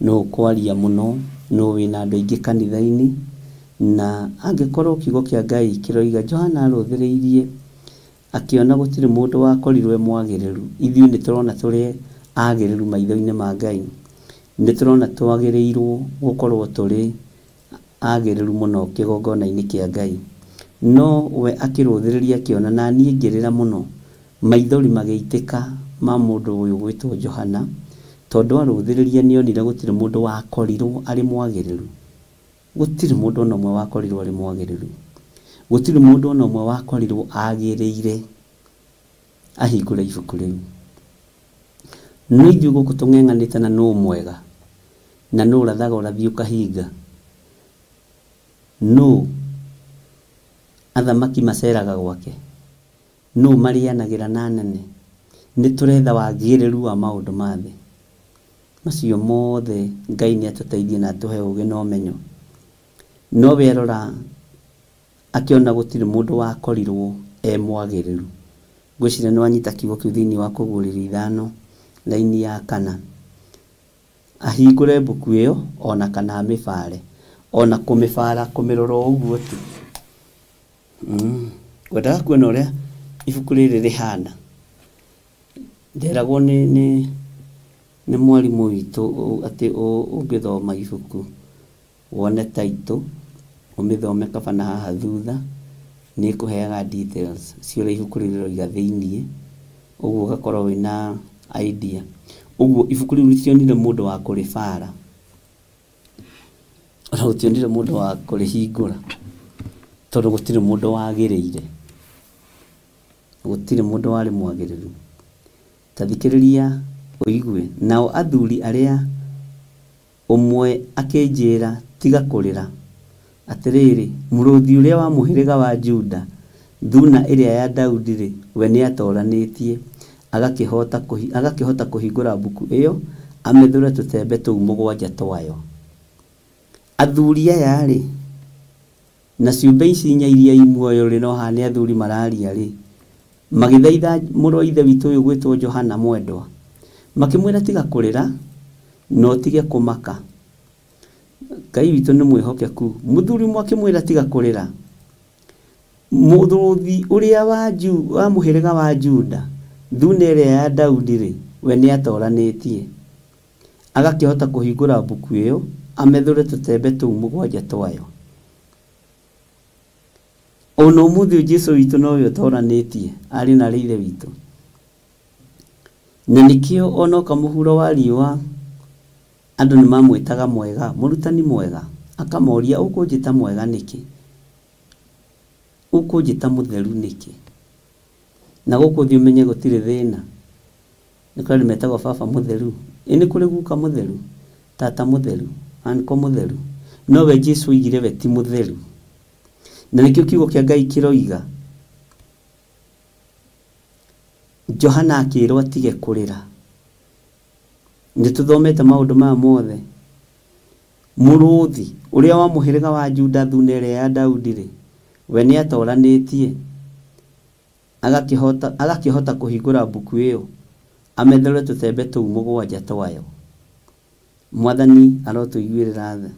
nũ ũkwaria mũno, nũ wĩna andũ aingĩ kanitha-inĩ. Na angĩkorwo kiugo kĩa Ngai kĩroiga Johana arũthĩrĩirie akĩona gũtirĩ mũndũ wakorirwo mwagĩrĩru, ithuĩ nĩ tũrona tũrĩ agĩrĩru maitho-inĩ ma Ngai. Nĩ tũrona twagĩrĩirwo gũkorwo tũrĩ agĩrĩru mũno kĩgongona-inĩ kĩa Ngai. No we akĩrũthĩrĩria akĩona, na niĩ ngĩrĩra mũno, maithori magĩitĩka ma mũndũ ũyũ gwĩtwo Johana, tondũ arũthĩrĩria nĩonire gũtirĩ mũndũ wakorirwo arĩ mwagĩrĩru. Gũtirĩ mũndũ ona ũmwe wakorirwo arĩ mwagĩrĩru. Gũtirĩ mũndũ ona ũmwe wakorirwo agĩrĩire ahingũre ibuku rĩu. No ithuĩ gũkũ tũng'eng'anĩte na nũ mwega, na nũ ũrathaga ũrathiĩ ũkahinga, nũ athamaki maceraga gwake, nũ marĩanagĩra na nene. Nĩ tũretha wagĩrĩru wa maũndũ ma thĩ macio mothe. Ngai nĩ atũteithie na atũhe ũũgĩ na ũmenyo. No werora akĩona gũtirĩ mũndũ wakorirwo mwagĩrĩru. Ngwĩciria nĩ wanyita kiugo kĩu thĩinĩ wa Kũguũrĩrio 5 raini ya 4. Ahingũre mbuku ĩyo ona kana amĩbare, ona kũmĩbara kũmĩrora ũguo tu. Ngwendaga kuona ũrĩa ibuku rĩrĩ rĩhana. Nderagwo nĩ mwarimũ witũ atĩ ũngĩthoma ibuku wone taitũ ũmĩthome kaba na haha thutha, nĩ ĩkũheaga details ciũrĩa ibuku rĩrĩ rĩroiga thĩinĩ, ũguo ũgakorwo wĩna idea. Ũguo ibuku rĩu rĩtionire mũndũ wa kũrĩbara, ona gũtionire mũndũ wa kũrĩhingũra, tondũ gũtirĩ mũndũ wagĩrĩire, gũtirĩ mũndũ warĩ mwagĩrĩru. Tathikĩrĩria ũigue. Nao athuri arĩa ũmwe akĩnjĩra tiga kũrĩra, atĩrĩrĩ, mũrũthi ũrĩa wa mũhĩrĩga wa Juda, thuna ĩrĩa ya Daudi-rĩ, we nĩ atoranĩtie agakĩhota kũhingũra mbuku ĩyo, amĩthure tũtembe tũu 7 twayo. Athuri aya-rĩ na ciũmbe ici inya iria i muoyo-rĩ, no haha nĩ athuri mararia-rĩ, magĩthaitha mũrũ wa ithe witũ ũyũ gwĩtwo Johana mwendwa, makĩmwĩra tiga kũrĩra no tige kũmaka. Ngai witũ nĩ mwĩhokeku. Mũthuri ũmwe akĩmwĩra tiga kũrĩra, mũthũthi ũrĩa wa mũhĩrĩga wa Juda thune ĩrĩa ya Daudi rĩ we nĩ atoranĩtie agakĩhota kũhingũra mbuku ĩyo amethure tũtembe tũu mũgwanja twayo. Ona ũmũthĩ Jesũ witũ nowe ũtoranĩtie arĩ na Ithe witũ, na nĩkĩo ona mũhuro wa riũa andũ nĩ mamwĩtaga mwega, mũrutani mwega, akamoria ũkũnjĩta mwega nĩkĩ, ũkũnjĩta mũtheru nĩkĩ, na gũkũ thĩ ũmenye gũtirĩ thĩna nĩ kũrĩ metagwo baba mũtheru, nĩ kũrĩ guka mũtheru, tata mũtheru, anko mũtheru, nowe Jesũ oigire we ti mũtheru, na nĩkĩo kiugo kĩa Ngai kĩroiga Johana akĩrwo atige kũrĩra. Nĩ tũthomete maũndũ maya mothe. Mũrũthi ũrĩa wa mũhĩrĩga wa Juda thune ĩrĩa ya Daudi rĩ we nĩ atoranĩtie agakĩhota kũhingũra mbuku ĩyo amethere tũtembe tũu mũgwanja twayo. Mwathani arotũiguĩrĩra tha.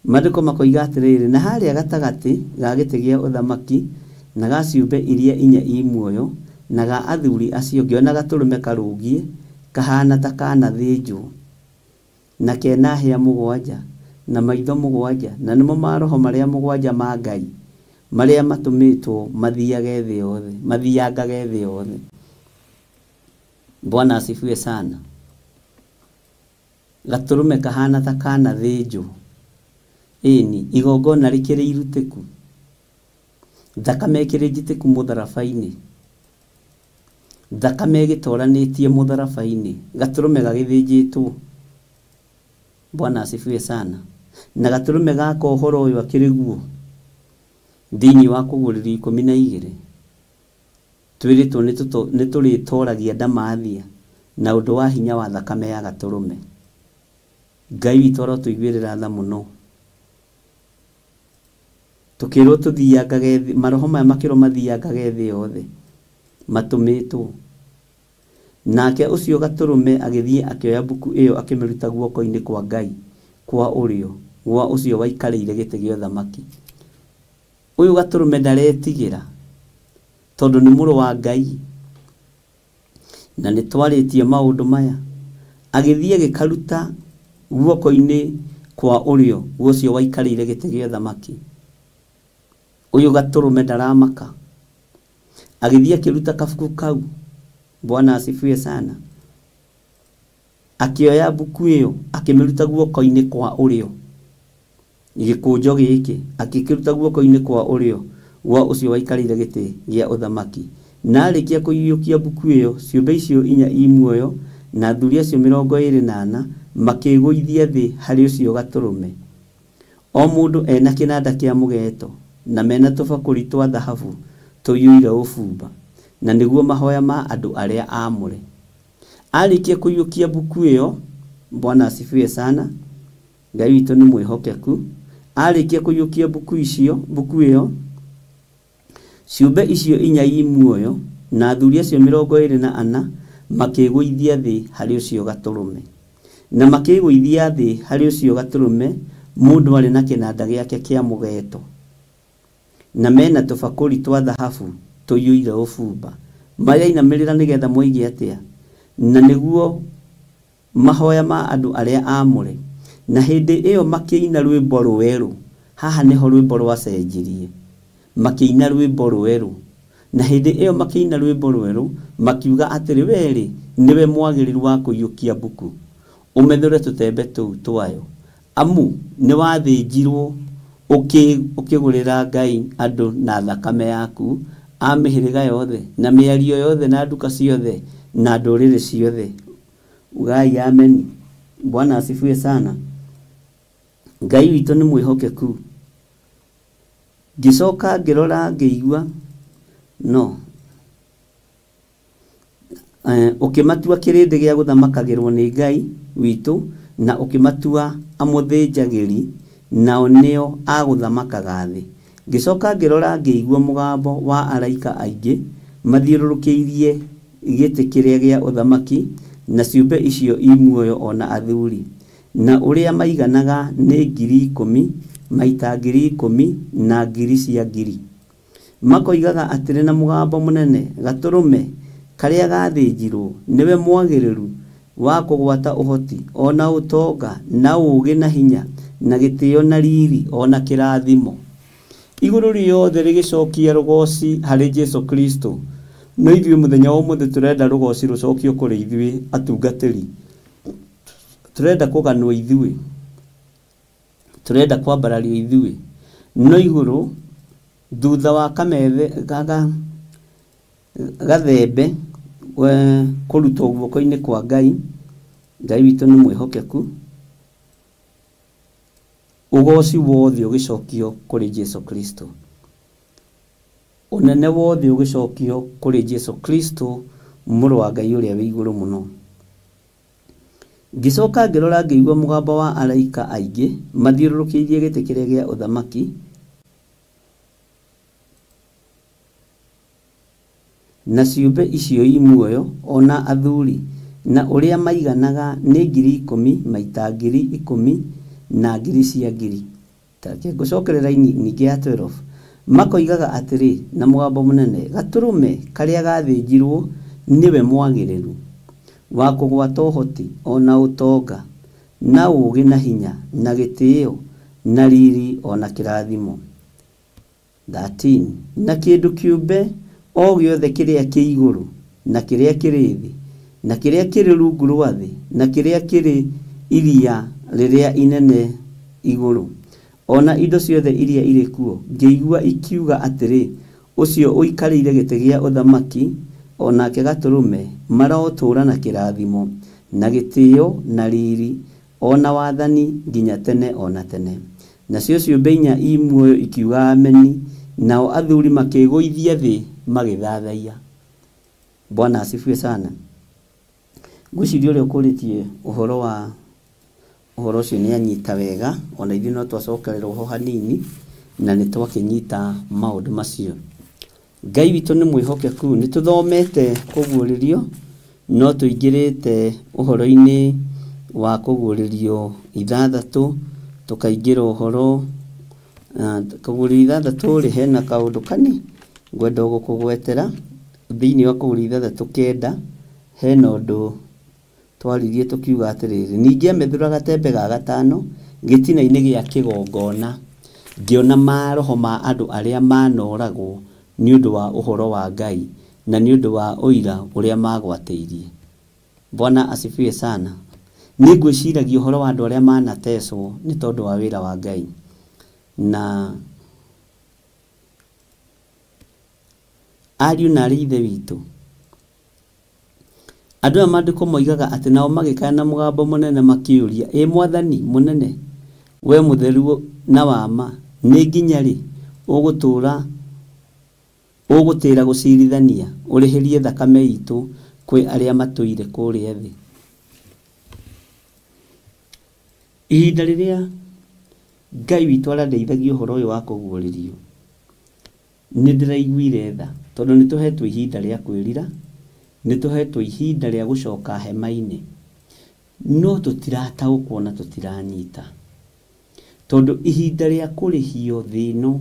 Maandĩko makoiga atĩrĩrĩ, na harĩa gatagatĩ ga gĩtĩ gĩa ũthamaki na ga ciũmbe iria inya i muoyo na ga athuri acio ngĩona gatũrũme karũngiĩ kahana ta kanathĩnjwo na kena hĩa mũgwanja na maitho mũgwanja, na nĩmo maroho marĩa mũgwanja ma Ngai marĩa matũmĩtwo mathiage thĩ yothe. Bwana asifiwe sana. Gatũrũme kahana ta kanathĩnjwo, ĩni igongona rĩkĩrĩ irutĩku, thakame ĩkĩrĩ njitĩku mũtharaba-inĩ, thakame ĩgĩtoranĩtie mũtharaba-inĩ, gatũrũme gagĩthĩnjĩtwo. Bwana asifiwe sana. Na gatũrũme gaka ũhoro ũyũ akĩrĩ guo thĩinĩ wa Kũgũrĩrwo 12 twĩrĩtwo nĩ tũrĩtoragia ndamathia na ũndũ wa hinya wa thakame ya gatũrũme. Ngai witũ arotũiguĩrĩra tha mũno. Tukĩrwo tũthiangage maroho maya makĩrwo mathiangage thĩ yothe matũmĩtwo. Nake ũcio gatũrũme agĩthiĩ akĩoya mbuku ĩyo akĩmĩruta guoko-inĩ kwa Ngai kwa ũrĩo gwa ũcio waikarĩire gĩtĩ gĩa ũthamaki. Ũyũ gatũrũme ndaretigĩra tondũ nĩ mũrũ wa Ngai na nĩ twarĩtie maũndũ maya. Agĩthiĩ agĩkaruta guoko-inĩ kwa ũrĩo gwa ũcio waikarĩire gĩtĩ gĩa ũthamaki. Ũyũ gatũrũme ndaramaka, agĩthiĩ akĩruta kabuku kau. Bwana asifiwe sana. Akĩoya mbuku ĩyo akĩmĩruta guoko-inĩ kwa ũrĩo, gĩkũnjo gĩkĩ akĩkĩruta guoko-inĩ kwa ũrĩo gwa ũcio waikarĩire gĩtĩ gĩa ũthamaki. Na arĩkia kũiyũkia mbuku ĩyo, ciũmbe icio inya i muoyo na athuri acio 24 makĩgũithia thĩ harĩ ũcio gatũrũme, o mũndũ ena kĩnanda kĩa mũgeeto na mena tũbakũri twa thahabu tũiyũire ũbumba, na nĩguo mahoya ma andũ arĩa aamũre. Arĩkia kũiyũkia mbuku ĩyo, Bwana asifiwe sana, Ngai witũ nĩ mwĩhokeku. Arĩkia kũiyũkia mbuku ĩyo, ciũmbe icio inya i muoyo na athuri acio 24 makĩgũithia thĩ harĩ ũcio gatũrũme. Na makĩgũithia thĩ harĩ ũcio gatũrũme mũndũ arĩ na kĩnanda gĩake kĩa mũgeeto na mena tũbakũri twa thahabu tũiyũire ũbumba. Mayainamĩrĩra nĩgetha moige atĩa? Na nĩguo mahoya ma andũ arĩa aamũre. Na hĩndĩ ĩyo makĩina rwĩmbo rwerũ. Haha nĩho rwĩmbo rwacenjirie. Makĩina rwĩmbo rwerũ. Na hĩndĩ ĩyo makĩina rwĩmbo rwerũ makiuga atĩrĩ, wee nĩwe mwagĩrĩru wa kũiyũkia mbuku, ũmethure tũtembe tũu twayo, amu nĩ wathĩnjirwo ũkĩgũrĩra Ngai andũ na thakame yaku a mĩhĩrĩga yothe na mĩario yothe na nduka ciothe na ndũrĩrĩ ciothe. Ugai amen. Bwana asifiwe sana. Ngai witũ nĩ mwĩhokeku. Ngĩcoka ngĩrora ngĩigua no ũkĩmatua kĩrĩndĩ gĩa gũthamakagĩrwo nĩ Ngai witũ na ũkĩmatua amũthĩnjagĩri nao nĩo agũthamakaga thĩ. Ngĩcoka ngĩrora ngĩigua mũgambo wa araika aingĩ mathiũrũrũkĩirie gĩtĩ kĩrĩa gĩa ũthamaki na ciũmbe icio i muoyo ona athuri, na ũrĩa maiganaga nĩ 10,000 maita 10,000 na ngiri cia ngiri. makoigaga atĩrĩ na mũgambo mũnene, gatũrũme karĩa gathĩnjirwo nĩwe mwagĩrĩru wa kũgwata ũhoti ona ũtonga na ũũgĩ na hinya na gĩtĩo na riri ona kĩrathimo. Igũrũ rĩothe rĩgĩcokia rũgoci harĩ Jesu Kristo. No ithuĩ mũthenya wa ũmũthĩ tũrenda rũgoci rũcokio kũrĩ ithuĩ atungatĩri. Tũrenda kũganwo ithuĩ, tũrenda kwambarario ithuĩ. No igũrũ thutha wa kamethe gathembe kũrutwo guoko-inĩ kwa Ngai, Ngai witũ nĩ mwĩhokeku, ũgoci wothe ũgĩcokio kũrĩ Jesu Kristo. Ũnene wothe ũgĩcokio kũrĩ Jesu Kristo, mũrũ wa Ngai ũrĩa wĩ igũrũ mũno. Ngĩcoka ngĩrora ngĩigua mũgambo wa araika aingĩ mathiũrũrũkĩirie gĩtĩ kĩrĩa gĩa ũthamaki, na ciũmbe icio imuoyo ona athuri, na ũrĩa maiganaga nĩ 10,000 maita 10,000 na 1000 cia 1000. Take ngũcokerera ningĩ ya 12. Makoigaga atĩrĩ na mũgambo mũnene, gatũrũme karĩa gathĩnjirwo nĩwe mwagĩrĩru wa kũgwata ũhoti ona ũtonga na ũũgĩ na hinya na gĩtĩo na riri ona kĩrathimo. 13. Na kĩndũ kĩũmbe o gĩothe kĩrĩa kĩ igũrũ na kĩrĩa kĩrĩ thĩ na kĩrĩa kĩrĩ rungu rwa thĩ na kĩrĩa kĩrĩ iria rĩrĩa inene igũrũ, ona indo ciothe iria irĩ kuo, ngĩigua ikiuga atĩrĩ, ũcio ũikarĩire gĩtĩ gĩa ũthamaki onake gatũrũme marotũũra na kĩrathimo na gĩtĩo na riri ona wathani nginya tene ona tene. Nacio ciũmbe 4 imuoyo ikiuga ameni, nao athuri makĩgũithia thĩ magĩthathaiya. Bwana asifiwe sana. Ngwĩciria ũrĩa ũkũrĩtie ũhoro ũcio nĩ anyita wega, ona ithuĩ no twacokererwo ho hanini na nĩ twakĩnyita maũndũ macio. Ngai witũ nĩ mwĩhokeku, nĩ tũthomete kũguũrĩrio, no tũingĩrĩte ũhoro-inĩ wa kũguũrĩrio 6, tũkaingĩra ũhoro kũguũrĩrio 6 rĩ hena kaũndũ kani ngwenda gũkũgwetera. Thĩinĩ wa kũguũrĩrio 6:9 hena ũndũ twaririe tũkiuga atĩrĩrĩ, ningĩ amethũra gatembe ga 5 gĩtina-inĩ gĩa kĩgongona, ngĩona maroho ma andũ arĩa manoragwo nĩ ũndũ wa ũhoro wa Ngai na nĩ ũndũ wa ũira ũrĩa magwatĩirie. Bwana asifiwe sana. Nĩ ngwĩciragia ũhoro wa andũ arĩa manatecwo nĩ tondũ wa wĩra wa Ngai, na ariũ na ithe witũ, andũ aya maandĩko moigaga atĩ nao magĩkaya na mũgambo mũnene makĩũria, ĩ Mwathani mũnene, we mũtheru na wama, nĩ nginya rĩ ũgũtĩra gũcirithania ũrĩhĩrie thakame itũ kwĩ arĩa matũire kũrĩa thĩ. Ihinda rĩrĩa Ngai witũ arandeithagia ũhoro ũyũ wa kũguũrĩrio, nĩ ndĩraiguire tha, tondũ nĩ tũhetwo ihinda rĩa kwĩrira, nĩ tũhetwo ihinda rĩa gũcoka hema-inĩ, no tũtirataũkwo na tũtiranyita, tondũ ihinda rĩa kũrĩhio thĩ ĩno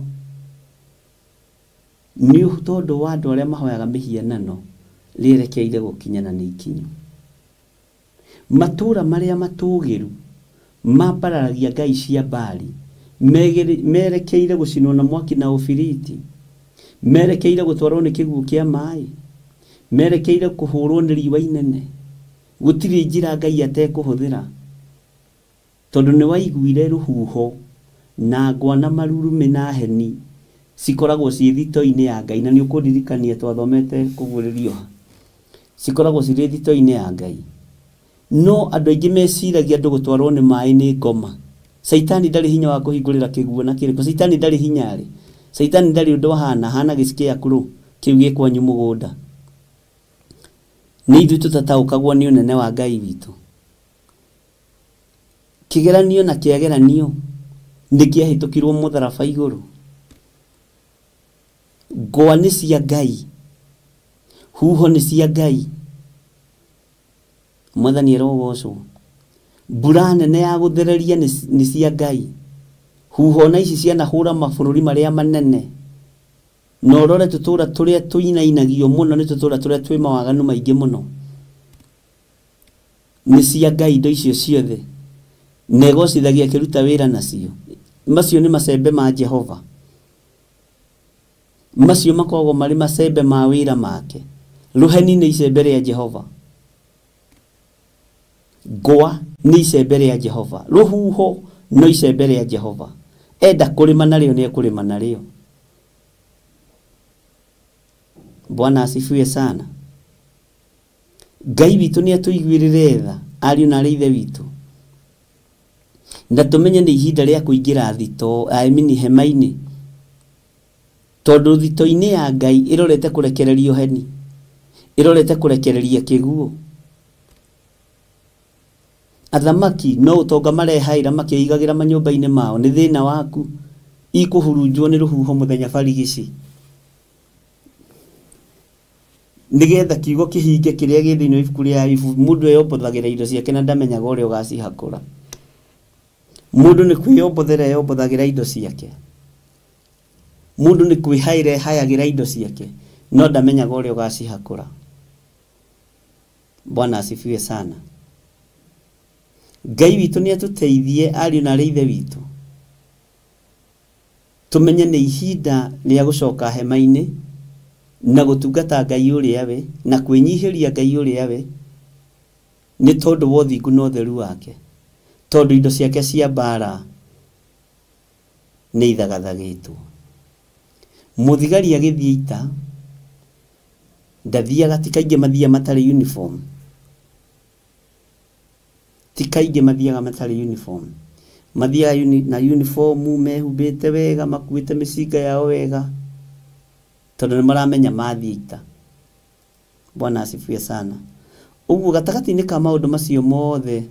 nĩ tondũ wa andũ arĩa mahoyaga mĩhianano rĩerekeire gũkinyana nĩ ikinyu. Matũũra marĩa matũgĩru mambararagia ngai cia Baali merekeire gũcinwo na mwaki na ũbiriti, merekeire gũtwarwo nĩ kĩguũ kĩa maaĩ, merekeire kũhũrwo nĩ riũa inene. Gũtirĩ njĩra Ngai atekũhũthĩra, tondũ nĩ waiguire rũhuho na ngwa na marurumĩ na heni cikoragwo ciĩ thito-inĩ ya Ngai, na nĩ ũkũndirikania twathomete kũguũrĩrio, cikoragwo cirĩ thito-inĩ ya Ngai. No andũ aingĩ meciragia andũ gũtwarwo nĩ maaĩ nĩ ngoma. Saitani ndarĩ hinya wa kũhingũrĩra kĩguũ na kĩrĩko. Saitani ndarĩ hinya rĩ. Saitani ndarĩ ũndũ hana gĩcikĩa kũrũ kĩu gĩkwanyu mũgũnda. Nĩ ithuĩ tũtataũkagwo nĩ ũnene wa Ngai witũ. Kĩgeranio na kĩageranio nĩ kĩahĩtũkirwo mũtharaba igũrũ. Ngwa nĩ cia Ngai, huho nĩ cia Ngai. Mwathani arogocwo. Mbura nene ya gũthereria nĩ cia Ngai. Huho na ici cianahũra mabũrũri marĩa manene no rore tutura turia tuinainagio muno ni tutura turia twi mawaganu maingi muno ni cia Ngai indo icio ciothe negocithagia kiruta wira nacio macio ni macembe ma Jehova macio makogo mari macembe ma wira make ruheni ni icembe ria Jehova goa ni icembe ria Jehova ruhuho no icembe ria Jehova enda kurima nario ni kurima nario. Bwana asifiwe sana. Ngai witu ni atuiguirire tha ariu na ithe witu na tumenye ni ihinda ria kuingira thito hema-ini tondu thito-ini ya Ngai irorete kurekererio heni irorete kurekereria kiguo athamaki no utonga marehaira makiigagira manyumba-ini mao ni thina waku ikuhurunjwo ni ruhuho muthenya barigici nigetha kiugo kihinge kiria githini ibuku ria Ayubu mundu eyobothagira indo ciake na ndamenyaga uria ugacihakura mundu ni kwiyobothera eyobothagira indo ciake mundu ni kwihaire hayagira indo ciake no ndamenyaga uria ugacihakura. Bwana asifiwe sana. Ngai witu ni atuteithie ariu na ithe witu tumenye ni ihinda ria gucoka hema-ini na gutungata Ngai uria we na kwinyihiria Ngai uria we ni tondu wothingu no theru wake tondu indo ciake cia bara ni ithagathagitwo muthigari agithie ita ndathiaga tikainge mathia matari uniform tikainge mathiaga matari uniform mathia na uniform mehumbite wega makuite micinga yao wega tondu ni maramenya mathie ita. Bwana asifiwe sana. Uguo gatagati-ini ka maundu macio mothe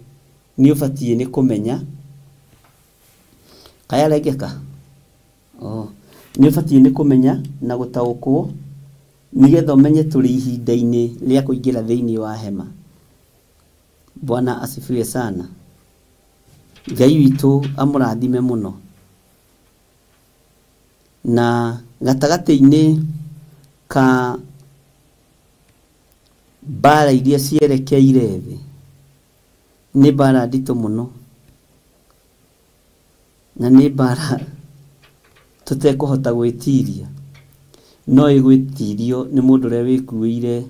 ni ubatie ni kumenya kaya regeka ni ubatie ni kumenya na gutaukwo nigetha umenye turi ihinda-ini ria kuingira thiini wa hema. Bwana asifiwe sana. Ngai witu amurathime muno na gatagati-ini ka bara iria cierekeire thi ni bara ndito muno na ni bara tutekuhota gwitiria no igwitirio ni mundu uria wikuire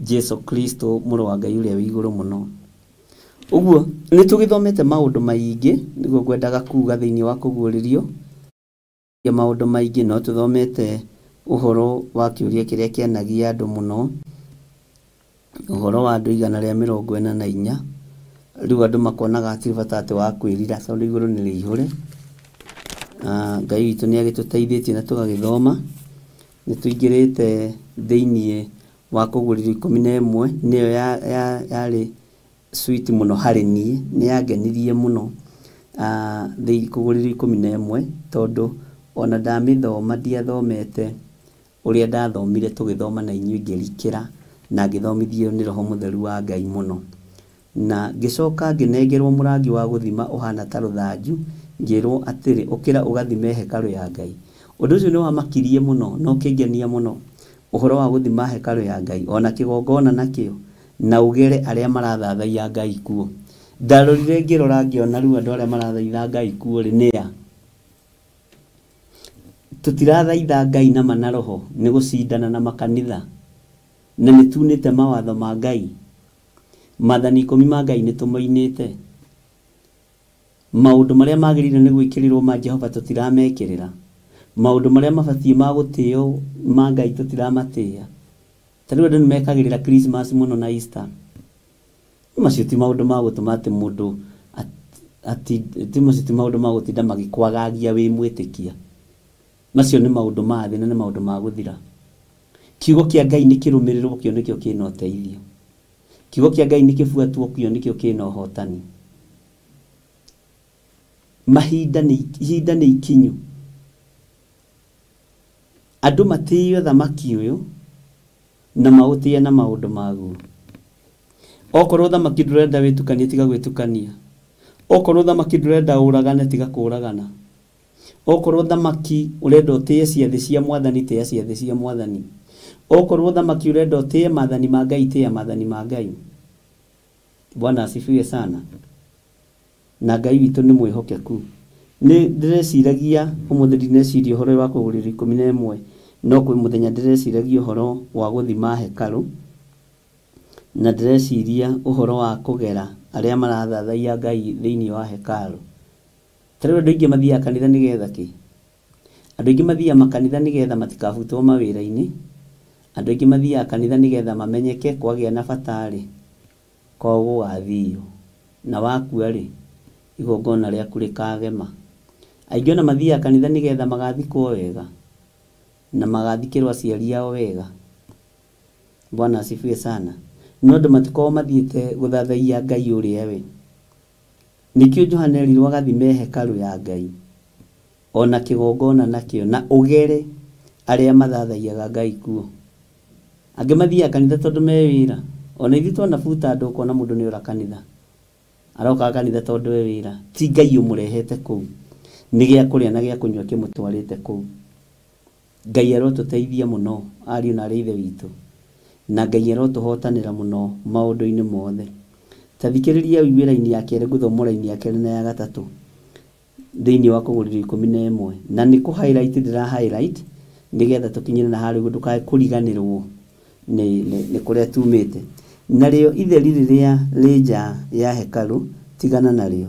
Jesu Kristo muru wa Ngai uria wi iguru muno. Uguo ni tugithomete maundu maingi niguo ngwendaga kuga thiini wa kuguririo ya maundu maingi no tuthomete uhoro wa kiuria kiria kianagia andu muno uhoro wa andu 144 riu andu makonaga ati batate wa kwirira tondu iguru ni riihure. Ngai witu ni agituteithĩtie na tugagithoma ni tuingirite thiini wa kuguririo 11 niyo yari sweet muno hari nie ni yangenirie muno kuguririo 11 tondu ona ndamithoma ndiathomete uria ndathomire tugithoma na inyuĩ ngirikira na ngithomithio ni Roho Mutheru wa Ngai muno na ngicoka nginengerwo murangi wa guthima uhana ta ruthanju ngirwo atiri ukira ugathime hekalu ya Ngai. Undu ucio ni wamakirie muno no kingenia muno uhoro wa guthima hekalu ya Ngai ona kigongona nakio na ugere aria marathathaia Ngai kuo. Ndarorire ngirora ngiona riu andu aria marathaitha Ngai kuo ri nia tutirathaitha Ngai na manaroho ni gucindana na makanitha na ni tunite mawatho ma Ngai mathani 10 ma Ngai ni tumoinite maundu maria magirire ni gwikirirwo ma Jehova tutiramekirira maundu maria mabatie ma gutio ma Ngai tutiramatia tariu andu ni mekagirira Christmas muno na Easter macio ti maundu ma gutuma ati mundu ati ti maundu ma gutinda magikwagagia wi mwitikia macio ni maundu ma thina ni maundu ma guthira. Kiugo kia Ngai ni kirumirirwo kio nikio kina uteithio kiugo kia Ngai ni kifuatwo kio nikio kina uhotani. Ihinda ni ikinyu andu matiyo thamaki uyu na mautia na maundu maguo. Okorwo thamaki ndurenda witukanie tiga gwitukania okorwo thamaki ndurenda uragane tiga kuragana okorwo thamaki urenda utie ciathi cia mwathani tia ciathi cia mwathani okorwo thamaki urenda utie maathani ma Ngai tia maathani ma Ngai. Bwana asifiwe sana. Na Ngai witũ nĩ mwĩhokeku. Nĩ ndĩreciragia ũmũthĩ ndineciria ũhoro wa kũgũrĩrwo 11 no kwĩ mũthenya ndĩreciragia ũhoro wa gũthima hekalu na ndĩreciria ũhoro wa kũgera arĩa marathathaia Ngai thĩinĩ wa hekalu. Tarĩu andũ aingĩ mathiaga kanitha nĩgetha kĩ? Andũ aingĩ mathiaga makanitha nĩgetha matikabutwo mawĩra-inĩ. Andũ aingĩ mathiaga kanitha nĩgetha mamenyeke kwagĩa na batarĩ koguo wathio na wakua rĩ igongona rĩaku rĩkagema. Aingĩ ona mathiaga kanitha nĩgetha magathikwo wega na magathikĩrwo aciari ao wega. Bwana asifiwe sana. No andũ matikoragwo mathiĩte gũthathaia Ngai ũrĩa we. Nikĩo Johana erirwo agathime hekalu ya Ngai ona kĩgongona nakĩo na ũgere arĩa mathathaiaga Ngai kuo. Angĩ mathiaga kanitha tondũ me wĩra. Ona ithuĩ twanabuta andũ kuona mũndũ nĩ ora kanitha. Aroka kanitha tondũ we wĩra. Ti Ngai ũmũrehete kũu. Nĩ gĩa kũrĩa na gĩa kũnyua kĩmũtwarĩte kũu. Ngai arotũteithia mũno ariũ na arĩ ithe witũ. Na Ngai arotũhotanĩra mũno maũndũ-inĩ mothe. Tathikĩrĩria wĩra-inĩ ya kerĩ gũthoma raini ya kerĩ na ya gatatũ thĩinĩ wa Kũgũrĩrwo 11 na nĩ kũ highlight ndĩra highlight nĩgetha tũkinyĩre na harĩ ndũkae kũriganĩrwo nĩ kũrĩa tumĩte. Narĩo itheri rĩrĩa rĩnja ya hekalu tigana narĩo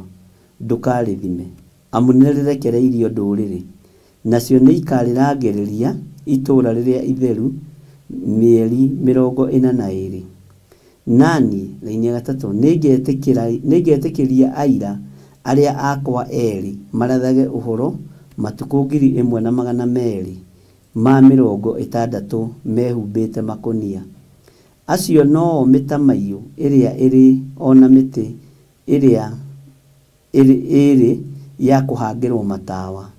ndũkarĩthime amu nĩ rĩrekereirio ndũrĩrĩ nacio nĩ ikarĩrangĩrĩria itũũra rĩrĩa itheru mĩeri 42. Nani raini ya gatatũ nĩngetĩkĩria aira arĩa akwa erĩ marathage ũhoro matukũ 1260 mehumbĩte makonia. Acio no mĩtamaiyũ ĩrĩa ĩrĩ ona mĩtĩ ĩrĩa ĩrĩ ya kũhangĩrwo matawa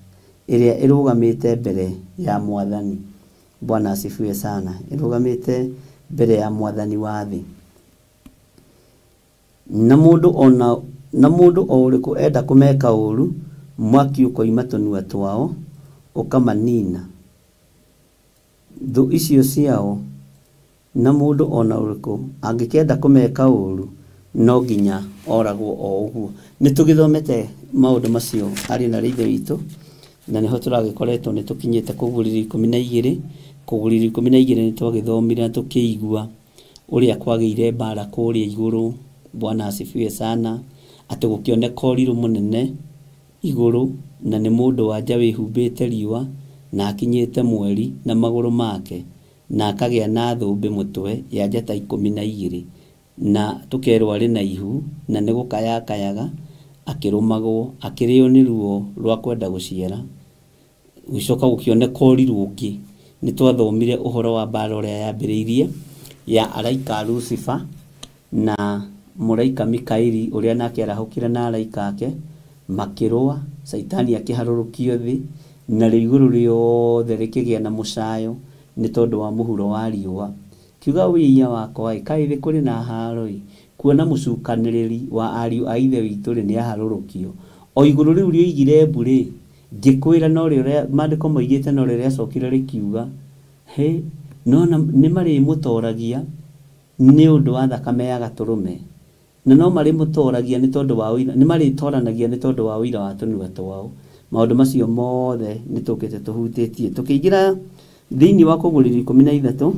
ĩrĩa ĩrũgamĩte mbere ya mwathani. Bwana asifiwe sana. Ĩrũgamĩte mbere ya mwathani wa thĩ. Na mũndũ o ũrĩkũ enda kũmeka ũru mwaki ũkoima tũnua twao ũkamanina. Thũ icio ciao na mũndũ ona ũrĩkũ angĩkenda kũmeka ũru no nginya oragwo o ũguo. Nĩ tũgĩthomete maũndũ macio arĩ na ithe witũ na nĩho tũragĩkoretwo nĩ tũkinyĩte Kũgũrĩrwo 12. Kũgũrĩrwo 12 nĩ twagĩthomire na tũkĩigua ũrĩa kwagĩire mbara kũrĩa igũrũ. Bwana asifiwe sana. Atĩ gũkĩoneka ũrirũ mũnene igũrũ na nĩ mũndũ wanja wĩhumbĩte riũa na akinyĩte mweri na magũrũ make na akagĩa na thũmbĩ mũtwe ya njata 12 na tũkerwo arĩ na ihu na nĩ gũkayakayaga akĩrũmagwo akĩrĩo nĩ ruo rwa kwenda gũciara. Gũcoka gũkĩoneka ũrirũ ũngĩ nĩ twathomire ũhoro wa mbara ũrĩa yambĩrĩirie ya araika Lucifer na mũraika Mikaeli ũrĩa nake arahũkire na araika ake makĩrũa, Saitani akĩharũrũkio thĩ na igũrũ rĩothe rĩkĩgĩa na mũcayo nĩ tondũ wa mũhuro wa riũa. Kiuga wĩia wakwa kaĩ thĩ kũrĩ na haro kuona mũcukanĩrĩri wa ariũ a ithe witũ nĩ aharũrũkio. O igũrũ rĩu rĩoigire mbũrĩ ngĩkwĩra no rĩrĩa maandĩko moigĩte no rĩrĩa acokire rĩkiuga no nĩ marĩmũtoragia nĩ ũndũ wa thakame ya gatũrũme na no marĩmũtoragia nĩ tondũ wa ũira, nĩ marĩtoranagia nĩ tondũ wa ũira wa tũnua twao. Maũndũ macio mothe nĩ tũkĩte tũhutĩtie tũkĩingĩra thĩinĩ wa Kũgũrĩrwo 13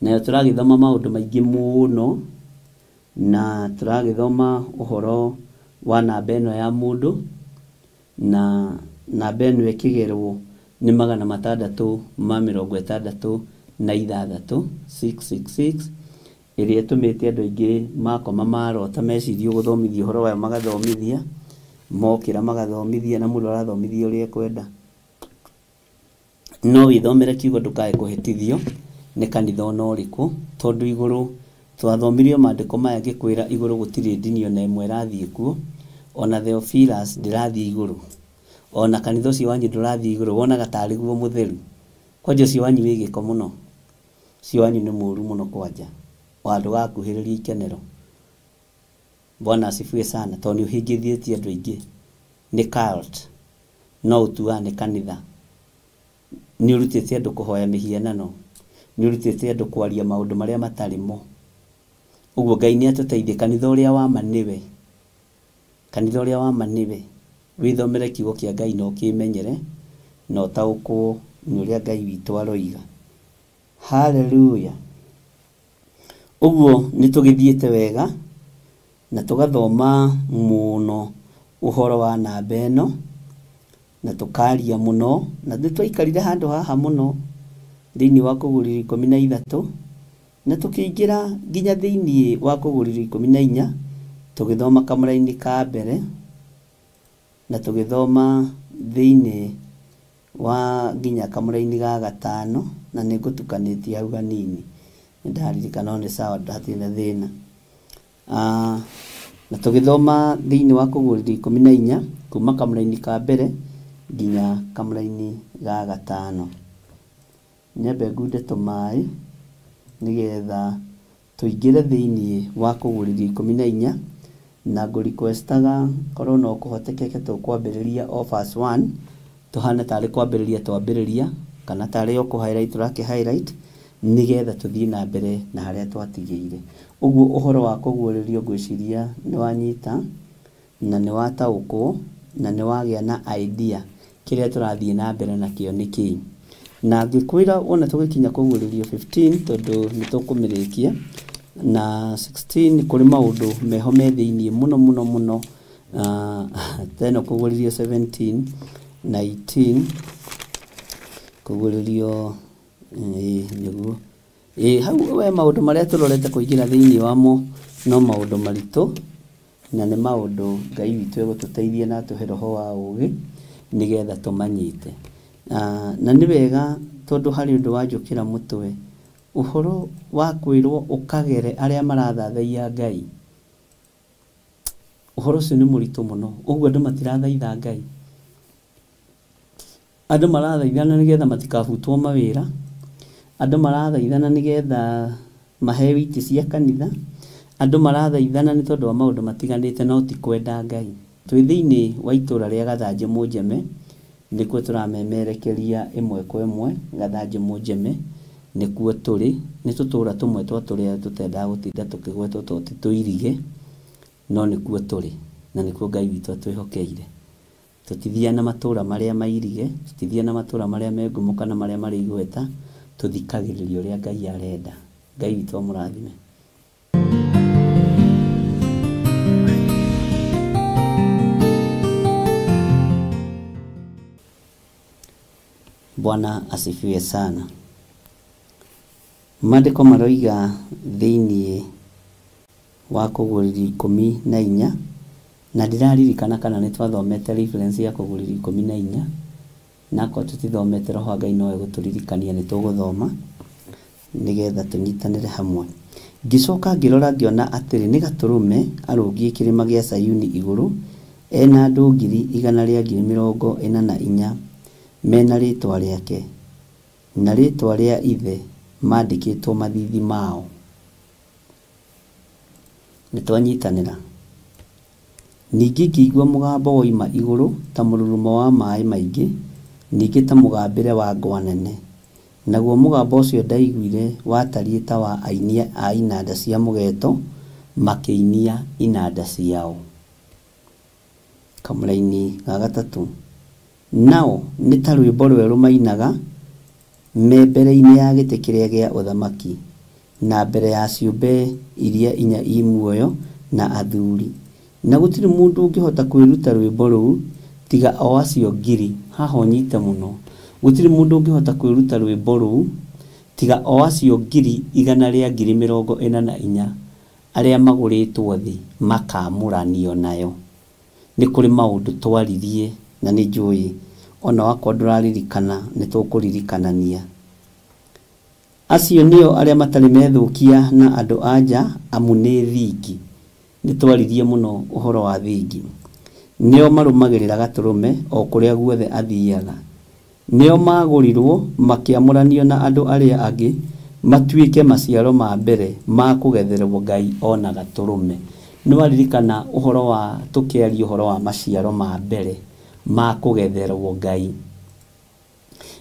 nayo tũragĩthoma maũndũ maingĩ mũno na tũragĩthoma ũhoro wa namba ĩno ya mũndũ na namba ĩno ĩkĩgerwo nĩ 666 ĩrĩa ĩtũmĩte andũ aingĩ makoma marota meciria gũthomithia ũhoro wayo magathomithia mokĩra magathomithia na mũndũ arathomithia ũrĩa kwenda. No wĩthomere kiugo ndũkae kũhĩtithio nĩ kanitha ona ũrĩkũ tondũ igũrũ twathomirio maandĩko maya ngĩkwĩra igũrũ gũtirĩ ndini ona ĩmwe ĩrathiĩ kuo. Ona Theophilus ndĩrathiĩ igũrũ, ona kanitha ũcio wanyu ndũrathiĩ igũrũ, wonaga tarĩ guo mũtheru. Kwanja ũcio wanyu wĩ gĩko mũno, ũcio wanyu nĩ mũũru mũno kwanja, wandũ gakuhĩrĩria ikenero. Bwana asifiwe sana tondũ nĩ ũhingithĩtie andũ aingĩ nĩ cult no utuane kanitha ni urutite andu kuhoya mihianano ni urutite andu kwaria maundu maria matarimo uguo Ngai ni atuteithie kanitha uria wa maniwe withomere kiugo kia Ngai no kimenyere no taukwo ni uria Ngai witu aroiga. Haleluya. Uguo ni tugithiete wega na tugathoma muno uhoro wa namba eno na tukaria muno na nitwaikarire handu haha muno thiini wa Kuguriri 13 na tukiingira nginya thiini wa Kuguriri 14 tugithoma kamuraini ka mbere na tugithoma thiini wa nginya kamuraini ga gatano na nigutukanitie hau ganini ndaririkana ni sawa ndatina thina. Na tugithoma thiini wa Kuguriri 14 kuma kamuraini ka mbere nginya kamuraini ga gatano. Nyambe ngude tumai nigetha tuingire thiini wa Kuguriri 14 na ngo requestaga korwo no kuhotekeke tukwambiriria o verse 1 tuhana tari kwambiriria twambiriria kana tari o ku highlight rake highlight nigetha tuthii na mbere na haria twatigeire. Uguo uhoro wa kuguririo gwiciria ni wanyita na ni wataukwo na ni wagia na idea kiria turathii na mbere na kio niki na ngikwira ona tugikinya kuguririo 15 tondu nitukumirikia na 16 kuri maundu meho me thiini muno teno kuguririo 17 19 kuguririo niguo hau we maundu maria turorete kuingira thiini wamo no maundu marito na ne maundu Ngai witu egututeithia na tuhe roho wa ugi nigetha tumanyite. Na ni wega tondu hari undu wanjukira mutwe uhoro wa kwirwo ukagere aria marathathaia Ngai uhoro ucio ni murito muno uguo andu matirathaitha Ngai andu marathaithana nigetha matikabutwo mawira andu marathaithana nigetha mahewi iti cia kanitha andu marathaithana ni tondu wa maundu matiganite no ti kwenda Ngai. Twi thiini wa itura ria Gathanje Munjeme nikuo turamemerekeria imwe kwa imwe Gathanje Munjeme nikuo turi ni tutura tumwe twa turia tutenda gutinda tukigwetwo toti tuirige no nikuo turi na nikuo Ngai witu atwihokeire. Tutithia na matura maria mairige tutithia na matura maria megumuka na maria mari igweta tuthikagiririo ria Ngai arenda. Ngai witu amurathime. Bwana asifiwe sana. Maandiko maroiga thiini wa Kuguriri 14 na ndiraririkana kana ni twathomete reference ya Kuguriri 14 na ko tutithomete roho Ngai no eguturirikania ni tuguthoma nigetha tunyitanire hamwe. Ngicoka ngirora ngiona atiri ni gaturume arungie kirima gia Sayuni iguru ena andu 144 mena ritwa riake na ritwa ria ithe mandikitwo mathithi mao. Nitwanyitanira ningi ngigua mugambo woima iguru ta mururumo wa mai maingi ningi ta mugambire wa ngwa nene naguo mugambo ucio ndaiguire watarie ta wa ainia a inanda cia mugeto makiinia inanda ciao. Kamuraini ga gatatu nao ni ta rwimbo rweru mainaga me mbere-ini ya giti kiria gia uthamaki na mbere ya ciumbe iria inya imuoyo na athuri na gutiri mundu ungihota kwiruta rwimbo ruu tiga o acio ngiri. Haha nyite muno gutiri mundu ungihota kwiruta rwimbo ruu tiga o acio ngiri 144 aria maguritwo thi makamuranio nayo. Ni kuri maundu twaririe na ni njui ona wakwa nduraririkana ni tukuririkanania. Acio nio aria matari methukia na andu anja amu ni thingi. Ni twaririe muno uhoro wa thingi. Nio marumagirira gaturume o kuria guothe athiaga. Nio magurirwo makiamuranio na andu aria angi matuike maciaro ma mbere ma kugetherwo Ngai ona gaturume. Ni waririkana uhoro wa tukiaria uhoro wa maciaro ma mbere ma kugetherwo Ngai.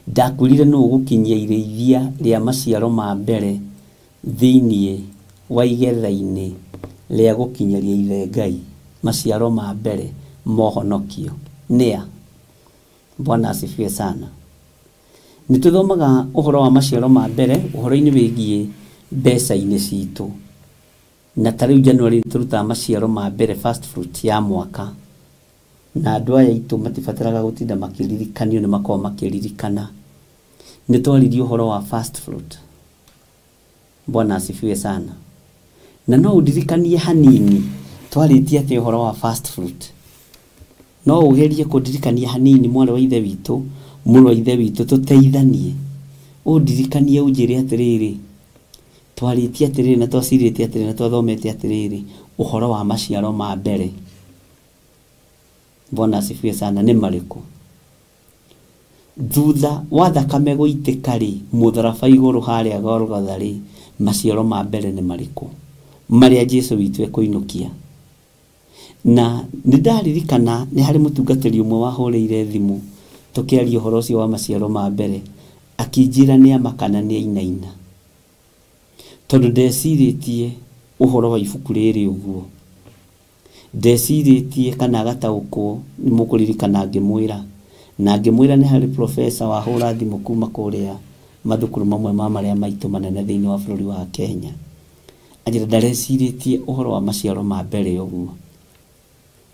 Ndakwirire no gukinyia ireithia ria maciaro ma mbere thiini wa igetha-ini ria gukinyeria ithe Ngai maciaro ma mbere mohonokio nia. Bwana asifiwe sana. Nituthomaga uhoro wa maciaro ma mbere uhoro-ini wigie mbeca-ini citu, na tariu January turuta maciaro ma mbere first fruit ya mwaka, na andu aya itu matibataraga gutinda makiririkanio ni makao makiririkana. Nitwaririe uhoro wa first fruit. Bwana asifiwe sana. Na no udirikanie hanini twaritie ati uhoro wa first fruit. No ugerie kudirikania hanini mwale wa ithe witu, mulo wa ithe witu, tuteithanie. Udirikanie ujire atiriri, twaritie atiriri na twacirite atiriri na twathomete atiriri uhoro wa maciaro ma mbere. Bwana asifiwe sana. Ni mariku thutha wa thakame guitika ri mutharaba iguru haria Golgotha ri, maciaro ma mbere ni mariku maria Jesu witu ekuinukia. Na nindaririkana ni hari mutungatiri umwe wahuriire thimu tukiaria uhoro ucio wa maciaro ma mbere, akinjira ni amakana ni ainaina tondu ndeciritie uhoro wa ibuku riri uguo. Ndeciritie kana gataukwo ni mukuririkana ngimwira, na ngimwira ni hari professor wahura thimu kuma kuria mathukuru mamwe ma maria maitu manene thiini wa bururi wa Kenya. Anjira ndareciritie uhoro wa maciaro ma mbere uguo,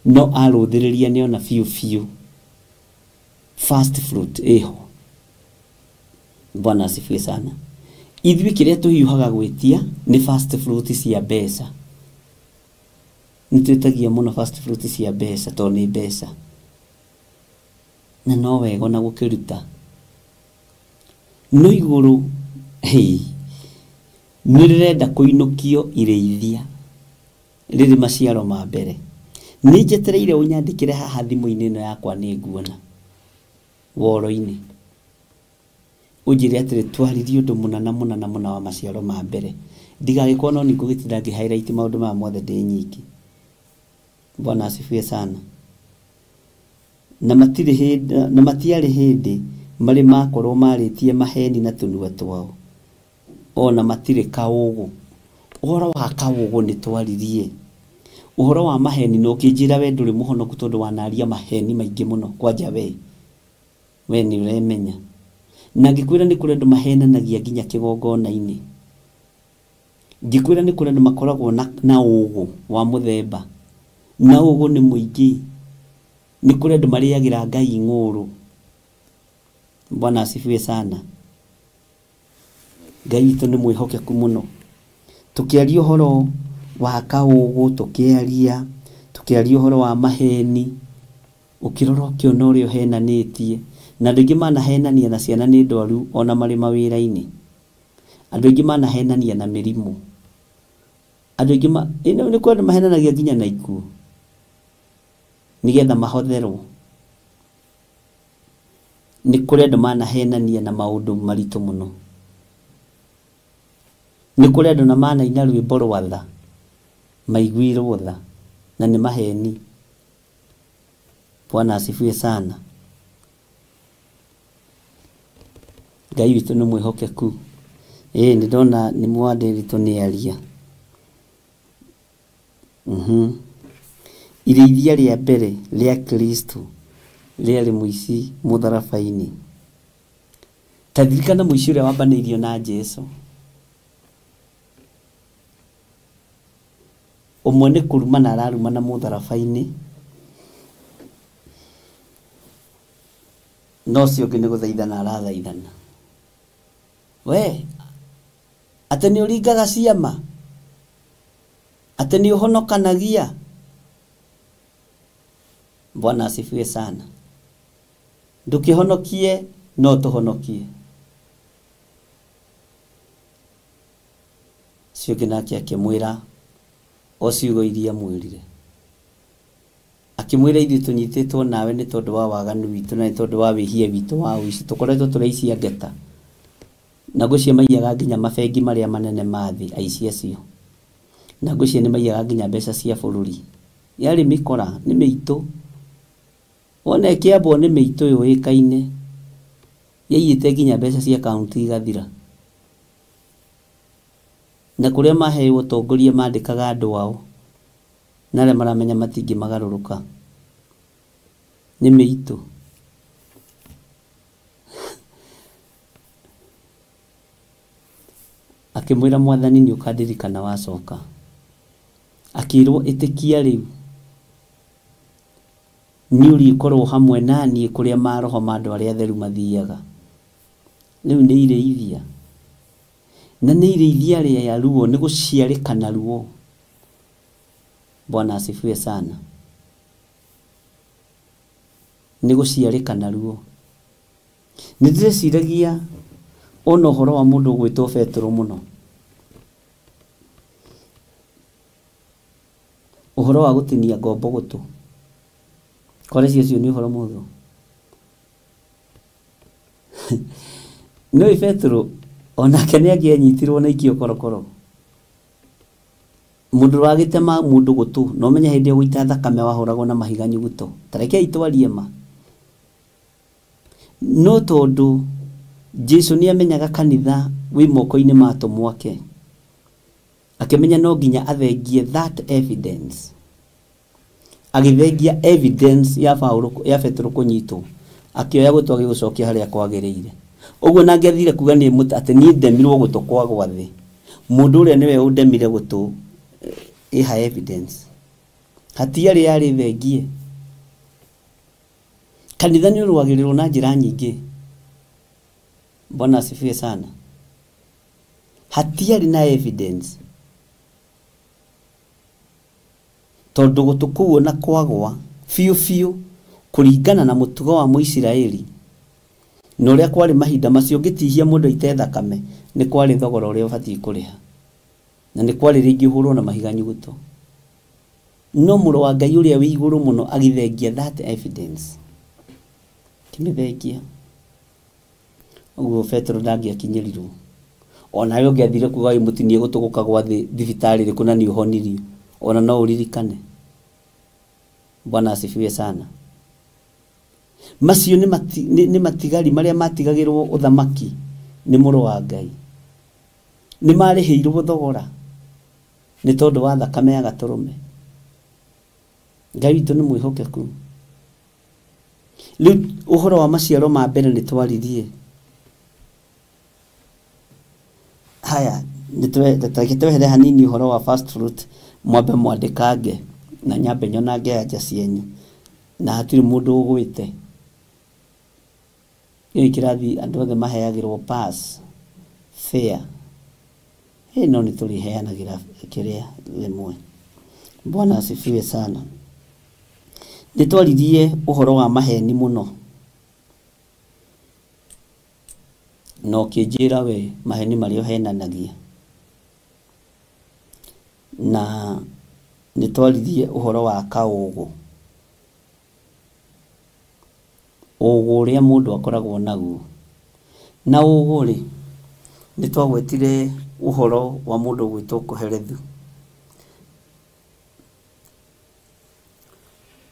no aruthiriria ni ona fiu first fruit eho. Bwana asifiwe sana. Ithui kiria tuhiuhaga gwitia ni first fruit cia mbeca. Nitwitagia muno first fruit cia mbeca to ni mbeca, na no wega na gukiruta no iguru nirenda kuinukio ireithia riri maciaro ma mbere. Nijetereire unyandikire haha thimu-ini ino yakwa ni nguona woro-ini ujire atire twaririe undu munana wa maciaro ma mbere. Ndigagikwo no nikugitinda ngi highlight maundu ma mothe ndi nyingi. Bwana asifiwe sana. Na matiari hindi mari makorwo maritie maheni na tunua twao, ona matire kaugu. Uhoro wa kaugu ni twaririe. Uhoro wa maheni no kinjira we nduri muhonoku tondu wanaria maheni maingi muno kwanja we ni uremenya. Na ngikwira ni kuri andu mahenanagia nginya kigongona-ini. Ngikwira ni kuri andu makoragwo na ugu wa muthemba, na ugu ni muingi. Ni kuri andu mariagira Ngai ng'uru. Bwana asifiwe sana. Ngai witu ni mwihokeku muno. Tukiaria uhoro wa kaugu, tukiaria uhoro wa maheni, ukirora ukiona urio henanitie, na andu ingi manahenania na ciana ni ndwaru ona mari mawira-ini. Andu ingi manahenania na mirimu. Andu ingi ni kuri mahenanagia nginya na ikuo nigetha mahotherwo. Ni kuri andu manahenania na maundu maritu muno. Ni kuri andu na manaina rwimbo rwa tha maiguirwo tha na ni maheni. Bwana asifiwe sana. Ngai witu ni mwihokeku. Ni ndona ni mwandirito ni aria. Ireithia ria mbere ria Kristo riari muici mutharaba-ini. Tadirikana muici uria wambanirio na Jesu. Umwe ni kurumana ararumana mutharaba-ini, no cio ngi ni guthaithana arathaithana. We ate ni uringaga ciama, ate ni uhonokanagia. Bwana asifiwe sana. Ndukihonokie no tuhonokie. Cio ngi nake akimwira o ciugo iria mwirire, akimwira ithuĩ tunyitĩtwo nawe nĩ tondũ wa waganu witũ na nĩ tondũ wa wĩhia witũ wa ũici. Tũkoretwo tũraicia ngeta na ngũcia maiyaga nginya mabengi marĩa manene ma thĩ aici acio, na ngũcia nĩ maiyaga nginya mbeca cia bũrũri. Yarĩ mĩkora nĩ mĩitũ, Wone Kiambu nĩ mĩitũ yũĩkaine yaiyĩte nginya mbeca cia kaunti igathira, na kũrĩa maheo ũtongoria mandĩkaga andũ ao na arĩa maramenya matingĩmagarũrũka nĩ mĩitũ. Akĩmwĩra Mwathani nĩ ũkandirikana wacoka, akĩrwo ĩtĩkia rĩu nĩ ũrĩkorwo hamwe naniĩ kũrĩa maroho ma andũ arĩa atheru mathiaga. Rĩu nĩ irĩithia, na nĩ irĩithia rĩa ruo, nĩ gũciarĩkana ruo. Bwana asifiwe sana. Nĩ gũciarĩkana ruo. Nĩ ndĩreciragia ona ũhoro wa mũndũ gwĩtwo Petero mũno, ũhoro wa gũtinia ngombo gũtũ, kwarĩcia ũcio nĩ ũhoro mũhũthũ. Nĩũĩ Petero onake nĩ angĩanyitirwo na ikio korokoro. Mũndũ wagĩtema mũndũ gũtũ, no menya hĩndĩ ya gũita thakame wahũragwo na mahiga nyuguto, tarekei twarie ma. No tondũ Jesu nĩ amenyaga kanitha wĩ moko-inĩ ma atũmwo ake, akĩmenya no nginya athengie that evidence, agĩthengia evidence ya Petero kũnyitwo, akĩoya gũtũ agĩgũcokia harĩa kwagĩrĩire. Ũguo na angĩathire kuga nĩ atĩ niĩ ndemirwo gũtũ kwa gwathĩ, mũndũ ũrĩa nĩwe ũndemire gũtũ ĩha evidence, hatiarĩ yarĩ thengie. Kanitha nĩ ũrũagĩrĩrwo na njĩra nyingĩ. Bwana asifiwe sana. Hatiarĩ na evidence, tondũ gũtũ kũu na kwagwa biũ biũ kũringana na mũtugo wa Mũisiraeli, na ũrĩa kwarĩ mahinda macio ũngĩtihia mũndũ aite thakame nĩ kwarĩ thogora ũrĩa ũbatiĩ kũrĩha, na nĩ kwarĩ rĩngĩ ũhũrwo na mahiga nyuguto. No mũrũ wa Ngai ũrĩa wĩ igũrũ mũno agĩthengia that evidence, kĩmĩthengia. Ũguo Petero ndangĩakinyĩrirwo. Ona we ũngĩathire kuga mũtinie gũtũ gũkagwa thĩ thibitarĩ rĩkũ na nĩ ũhonirio, ona no ũririkane. Bwana asifiwe sana. Macio nĩ matigari marĩa matigagĩrwo ũthamaki nĩ mũrũ wa Ngai. Nĩ marĩhĩirwo thogora nĩ tondũ wa thakame ya gatũrũme. Ngai witũ nĩ mwĩhokeku. Rĩu ũhoro wa maciaro ma mbere nĩ twaririe. Haya, nĩtwehere hanini ũhoro wa first fruit, mwambe mwandĩkange na nyambe nyonange anja cienyu, na hatirĩ mũndũ ũgwĩte. Gĩkĩ kĩrathi andũ othe maheagĩrwo pass fair. No nĩ tũrĩheanagĩra kĩrĩa rĩmwe. Bwana asifiwe sana. Nĩ twaririe ũhoro wa maheni mũno, no kĩnjĩra we maheni marĩa ũhenanagia, na nĩ twaririe ũhoro wa kaũgũ, ũgũ ũrĩa mũndũ akoragwo naguo. Na ũgũ rĩ, nĩ twagwetire ũhoro wa mũndũ gwĩtwo Kohelethu,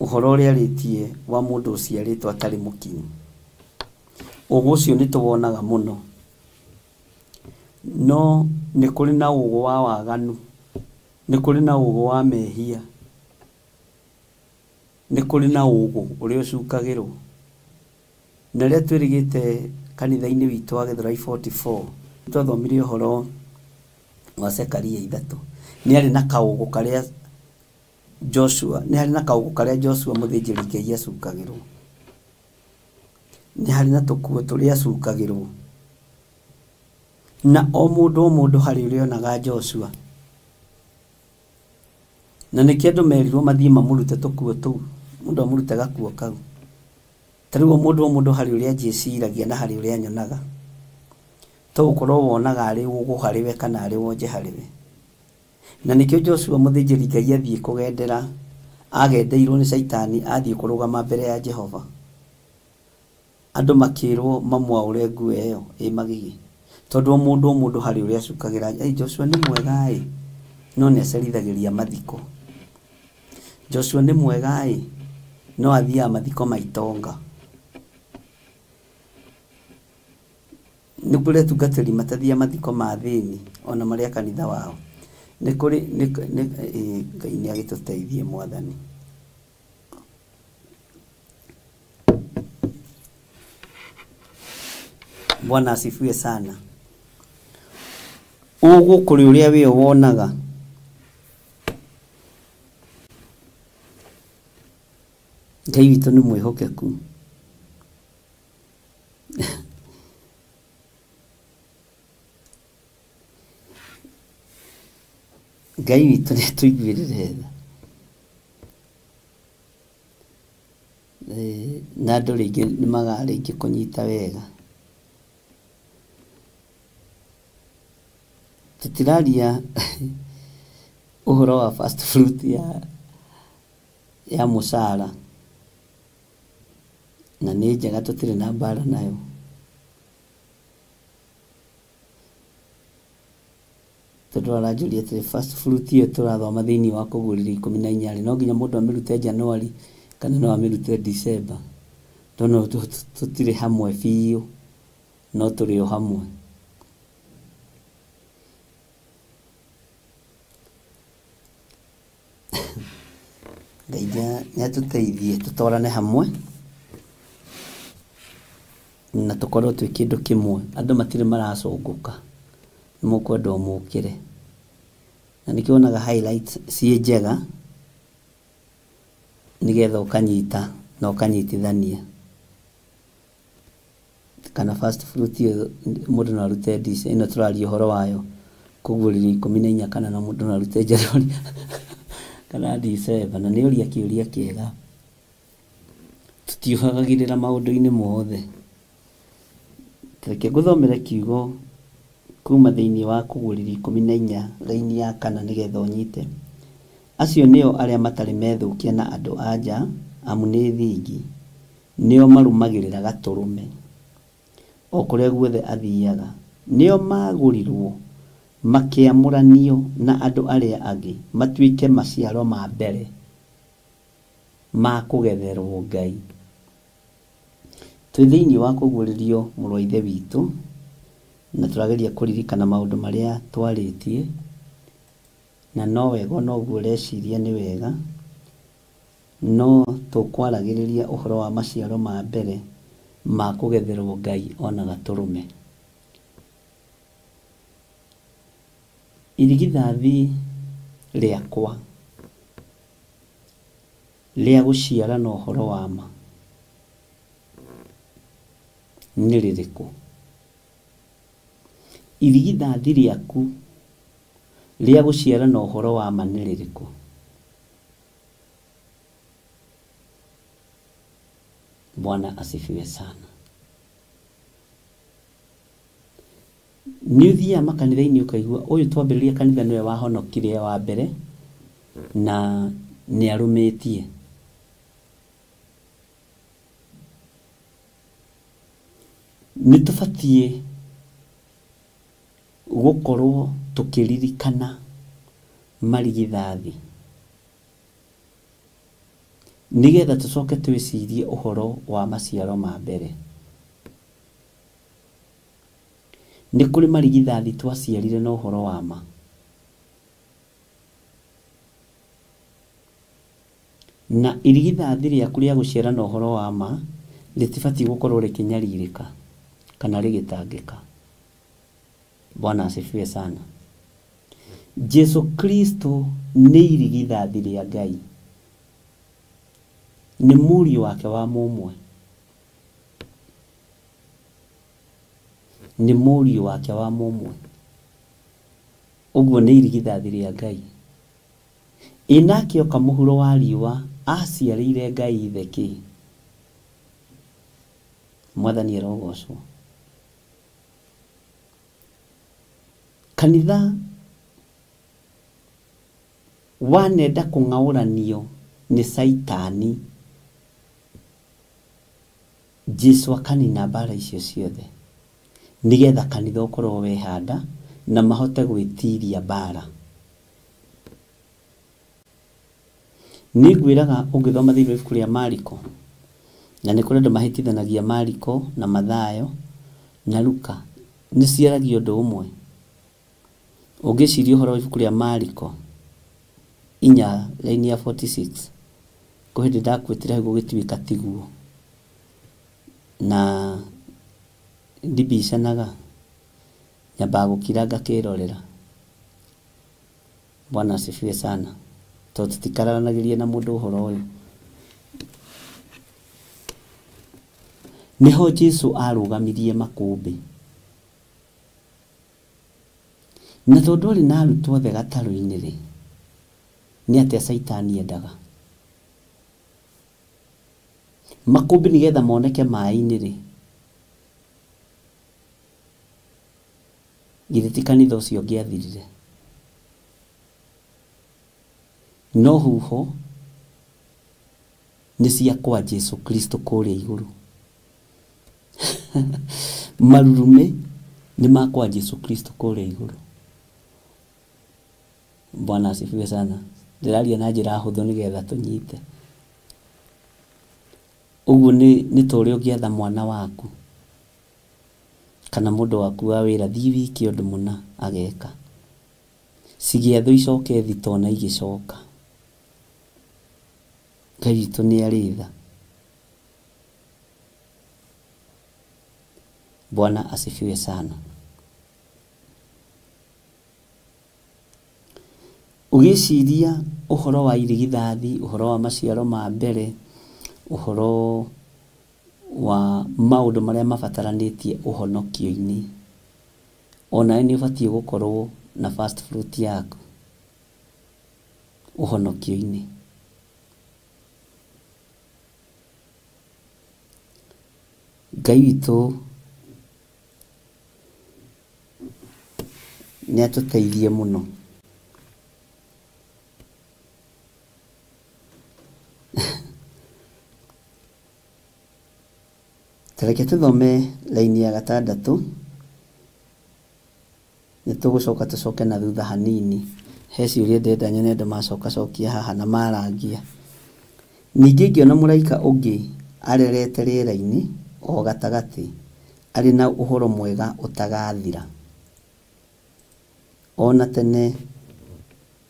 ũhoro ũrĩa arĩtie wa mũndũ ũciarĩtwo atarĩ mũkinyu. Ũgũ ũcio nĩ tũwonaga mũno, no nĩ kũrĩ na ũgũ wa waganu, nĩ kũrĩ na ũgũ wa mehia, nĩ kũrĩ na ũgũ ũrĩa ũcukagĩrwo. Na rĩrĩa twĩrĩgĩte kanitha-inĩ witũ wa Gĩthũrai 44, twathomire ũhoro wa Zekaria 3, nĩ harĩ na kaũgũ karĩa Joshua, nĩ harĩ na kaũgũ karĩa Joshua mũthĩnjĩri Ngai acukagĩrwo, nĩ harĩ na tũkuo tũrĩa acukagĩrwo, na o mũndũ harĩ ũrĩa onaga Joshua. Na nĩkĩo andũ merirwo mathiĩ mamũrute tũkuo tũu, mũndũ amũrute gakuo kau. Tarĩu mũndũ harĩ ũrĩa anjĩciragia na harĩ ũrĩa nyonaga, to ũkorwo wonaga arĩ ũgũ harĩ we kana arĩ wonje harĩ we. Na nĩkĩo Joshua mũthĩnjĩri Ngai athiĩ kũgendera, agendeirwo nĩ Saitani, athiĩ kũrũgama mbere ya Jehova. Andũ makĩrwo mamwaũre nguo ĩyo ĩ magigi, tondũ mũndũ harĩ ũrĩa acukagĩra. Joshua nĩ mwega no nĩ acerithagĩria mathiko. Joshua nĩ mwega no athia mathiko maitonga nikure tungatiri matathia mathiko ma thini ona maria kanitha wao nikuri Ngai ni agituteithie mwathani. Bwana asifiwe sana. Ugu kuri uria we wonaga Ngai witũ nĩ mwĩhokeku. Ngai witũ nĩ atũiguĩrĩre tha. Na andũ rĩngĩ nĩ magarĩngĩ kũnyita wega. Tutiraria uhoro wa fast fruit ya musara na nĩ njega tutire na mbara nayo. Tondũ aranjũria atĩ fast fruit iyo tũrathoma thĩinĩ wa Kũgũrĩra 14 no nginya mũndũ amĩrute January kana no amĩrute December. Tondũ tutire hamwe biũ no tũrĩ o hamwe. Ngai nĩ atũteithie tũtwarane hamwe na tũkorwo twĩ kĩndũ kĩmwe. Andũ matirĩ maracũngũka nĩ mũkwenda mũkĩre na nĩkĩo wonaga highlights ciĩ njega nĩgetha ũkanyita na ũkanyitithania. Kana fast fruit iyo mũndũ no arute December ino tũraria ũhoro wayo Kũgũrĩra 14 kana no mũndũ no arute January kana December. Na nĩ ũria kĩũria kĩega tutiũhagagĩrĩra maũndũ-inĩ mothe. Reke ngũthomere kiugo kuma thĩinĩ wa Kũgũrĩra 14 raini ya 4 nĩgetha ũnyite. Acio nĩo arĩa matarĩ methũkia na andũ anja amu nĩ thingi nĩo marumagĩrĩra gatũrũme o kũrĩa guothe athiaga. Nĩo magũrirwo makĩamũranio na andũ arĩa angĩ matuĩke maciaro ma mbere ma kũgetherwo Ngai. Twĩ thĩinĩ wa kũguũrĩrio mũrũ wa ithe witũ na tũrageria kũririkana maũndũ marĩa twarĩtie na no wega no guo reciria nĩ wega no tũkwaragĩrĩria ũhoro wa maciaro ma mbere ma kũgetherwo Ngai ona gatũrũme. Irigithathi rĩakwa rĩa gũciara na ũhoro wa ma nĩ rĩrĩkũ? Irigithathi rĩaku rĩa gũciara na ũhoro wa ma nĩ rĩrĩkũ? Bwana asifiwe sana. Nĩ ũthiaga makanitha-inĩ ũkaigua ũyũ twambĩrĩria kanitha nĩwe wahonokirie wa mbere na nĩ arũmĩtie. Nĩ tũbatiĩ gũkorwo tũkĩririkana marigithathi nĩgetha tũcoke twĩcirie ũhoro wa maciaro ma mbere. Nĩ kũrĩ marigithathi twaciarire na ũhoro wa ma. Na irigithathi rĩaku rĩa gũciara na ũhoro wa ma rĩtibatiĩ gũkorwo rĩkĩnyarirĩka kana rĩgĩtangĩka. Bwana asifiwe sana. Jesu Kristo nĩ irigithathi rĩa Ngai. Nĩ mũriũ wake wa mũmwe. Nĩ mũriũ wake wa mũmwe. Ũguo nĩ irigithathi rĩa Ngai. Inake oka mũhuro wa riũa aciarĩire Ngai ithe kĩ? Mwathani arogocwo. Kanitha wanenda kũng'aũranio nĩ Saitani, Jesu akanina mbara icio ciothe nĩgetha kanitha ũkorwo wehanda na mahote gwĩtiria mbara. Nĩngwĩraga ũngĩthoma thĩinĩ wa ibuku rĩa Mariko, na nĩ kũrĩ andũ mahĩtithanagia Mariko na Mathayo na Luka, nĩ ciaragia ũndũ ũmwe. Ũngĩciria ũhoro wa ibuku rĩa Mariko 4:46, kũhĩndĩ ndakwĩtire hau gũgĩtuĩka tiguo, na ndibicanaga nyambaga gũkiranga kĩrorera. Bwana asifiwe sana. Tondũ tũtikaranagĩria na mũndũ ũhoro ũyũ. Nĩho Jesũ arũgamirie makũmbĩ, na tondũ arĩ na arutwo othe gatarũ-inĩ rĩ, nĩ atĩa Saitani endaga? Makũmbĩ nĩgetha moneke maĩ-inĩ rĩ, githĩ ti kanitha ũcio ũngĩathirire? No huho nĩ ciakwa Jesũ Kristo kũrĩa igũrũ. Marurume nĩ makwa Jesũ Kristo kũrĩa igũrũ. Bwana asifiwe sana. Ndĩraria na njĩra hũthũ nĩgetha tũnyite. Ũguo nĩ ta ũrĩa ũngĩatha mwana waku kana mũndũ waku wa wĩra thiĩ wiki ũndũ mũna ageka, cigĩathwo icoke thito na igĩcoka. Ngai witũ nĩ arĩ tha. Bwana asifiwe sana. Ũgĩciria ũhoro wa irigithathi, ũhoro wa maciaro ma mbere, ũhoro wa maũndũ marĩa mabataranĩtie ũhonokio-inĩ, onawe nĩ ũbatiĩ gũkorwo na first fruit yaku ũhonokio-inĩ. Ngai witũ nĩ atũteithie mũno. Tareke tũthome laini ya 6, nĩ tũgũcoka tũcoke na thutha hanini. He ciũria ndenda nyone andũ macokacokia haha na marangia. Ningĩ ngĩona mũraika ũngĩ arerete rĩera-inĩ o gatagatĩ, arĩ na ũhoro mwega ũtagathira, ona tene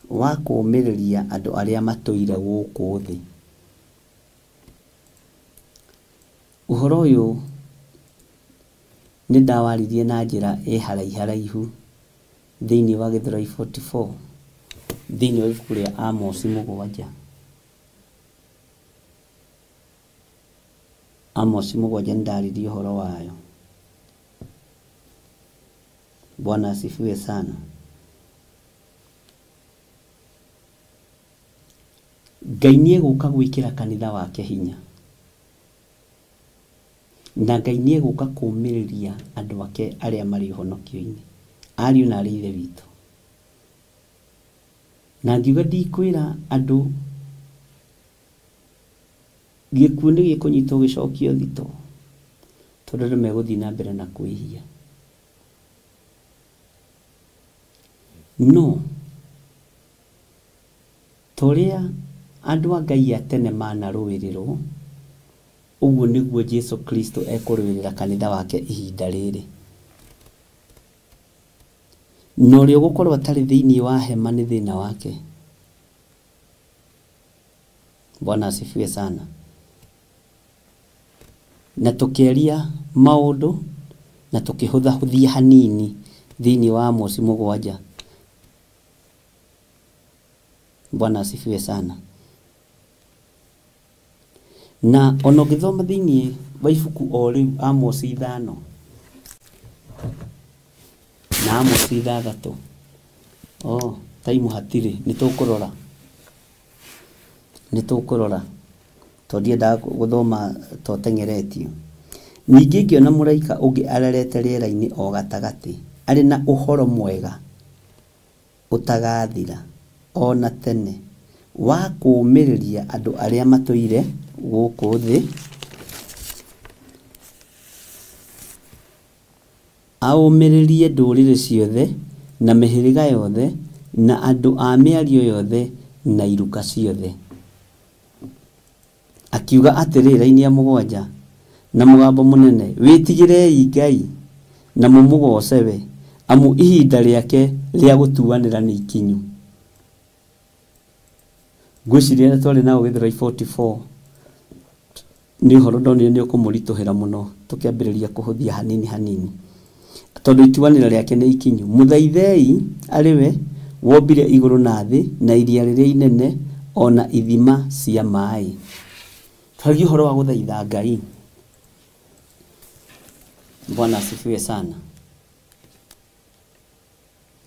wa kũũmĩrĩria andũ arĩa matũire gũkũ thĩ. Ũhoro ũyũ nĩ ndawaririe na njĩra haraihu thĩinĩ wa Gĩthũrai 44, thĩinĩ wa ibuku rĩa Amos 7. Amos 7 ndaririe ũhoro wayo. Bwana asifiwe sana. Ngai nĩ egũka gwĩkĩra kanitha wake hinya, na Ngai nĩ egũka kũũmĩrĩria andũ ake arĩa marĩ ũhonokio-inĩ, ariũ na arĩ ithe witũ. Na ngiuga ndikwĩra andũ gĩkuũ nĩ gĩkũnyitwo gĩcokio thito, tondũ andũ megũthiĩ na mbere na kwĩhia. No torĩa andũ a Ngai a tene manarũĩrĩrwo, ũguo nĩguo Jesũ Kristo ekũrũĩrĩra kanitha wake ihinda rĩrĩ. Na ũrĩa ũgũkorwo atarĩ thĩinĩ wa hema nĩ thĩna wake. Bwana asifiwe sana. Na tũkĩaria maũndũ na tũkĩhũthahũthia hanini thĩinĩ wa Amos 7. Bwana asifiwe sana. Na ona ũngĩthoma thĩinĩ wa ibuku o rĩu Amos 5 na Amos 6, taimu hatirĩ, nĩ tũkũrora tondũ ndiendaga gũthoma tũteng'eretio. Ningĩ ngĩona mũraika ũngĩ arerete rĩera-inĩ o gatagatĩ, arĩ na ũhoro mwega ũtagathira ona tene wa kũũmĩrĩria andũ arĩa matũire gũkũ thĩ, aũmĩrĩrie ndũrĩrĩ ciothe na mĩhĩrĩga yothe na andũ a mĩario yothe na iruka ciothe. akiuga atirira-ini ya mugwanja na mugambo munene, witigirei Ngai na mumugocewe amu ihinda riake ria gutuanira ni ikinyu. Gwiciria twari nao Githurai 44 ni horo ndonire ni ukumurituhira muno tukiambiriria kuhuthia hanini hanini tondu ituanira riake ni ikinyu. Muthaithei ariwe wombire iguru na thi na iria riria inene ona ithima cia mai. Twari horo wa guthaitha Ngai. Bwana asifiwe sana.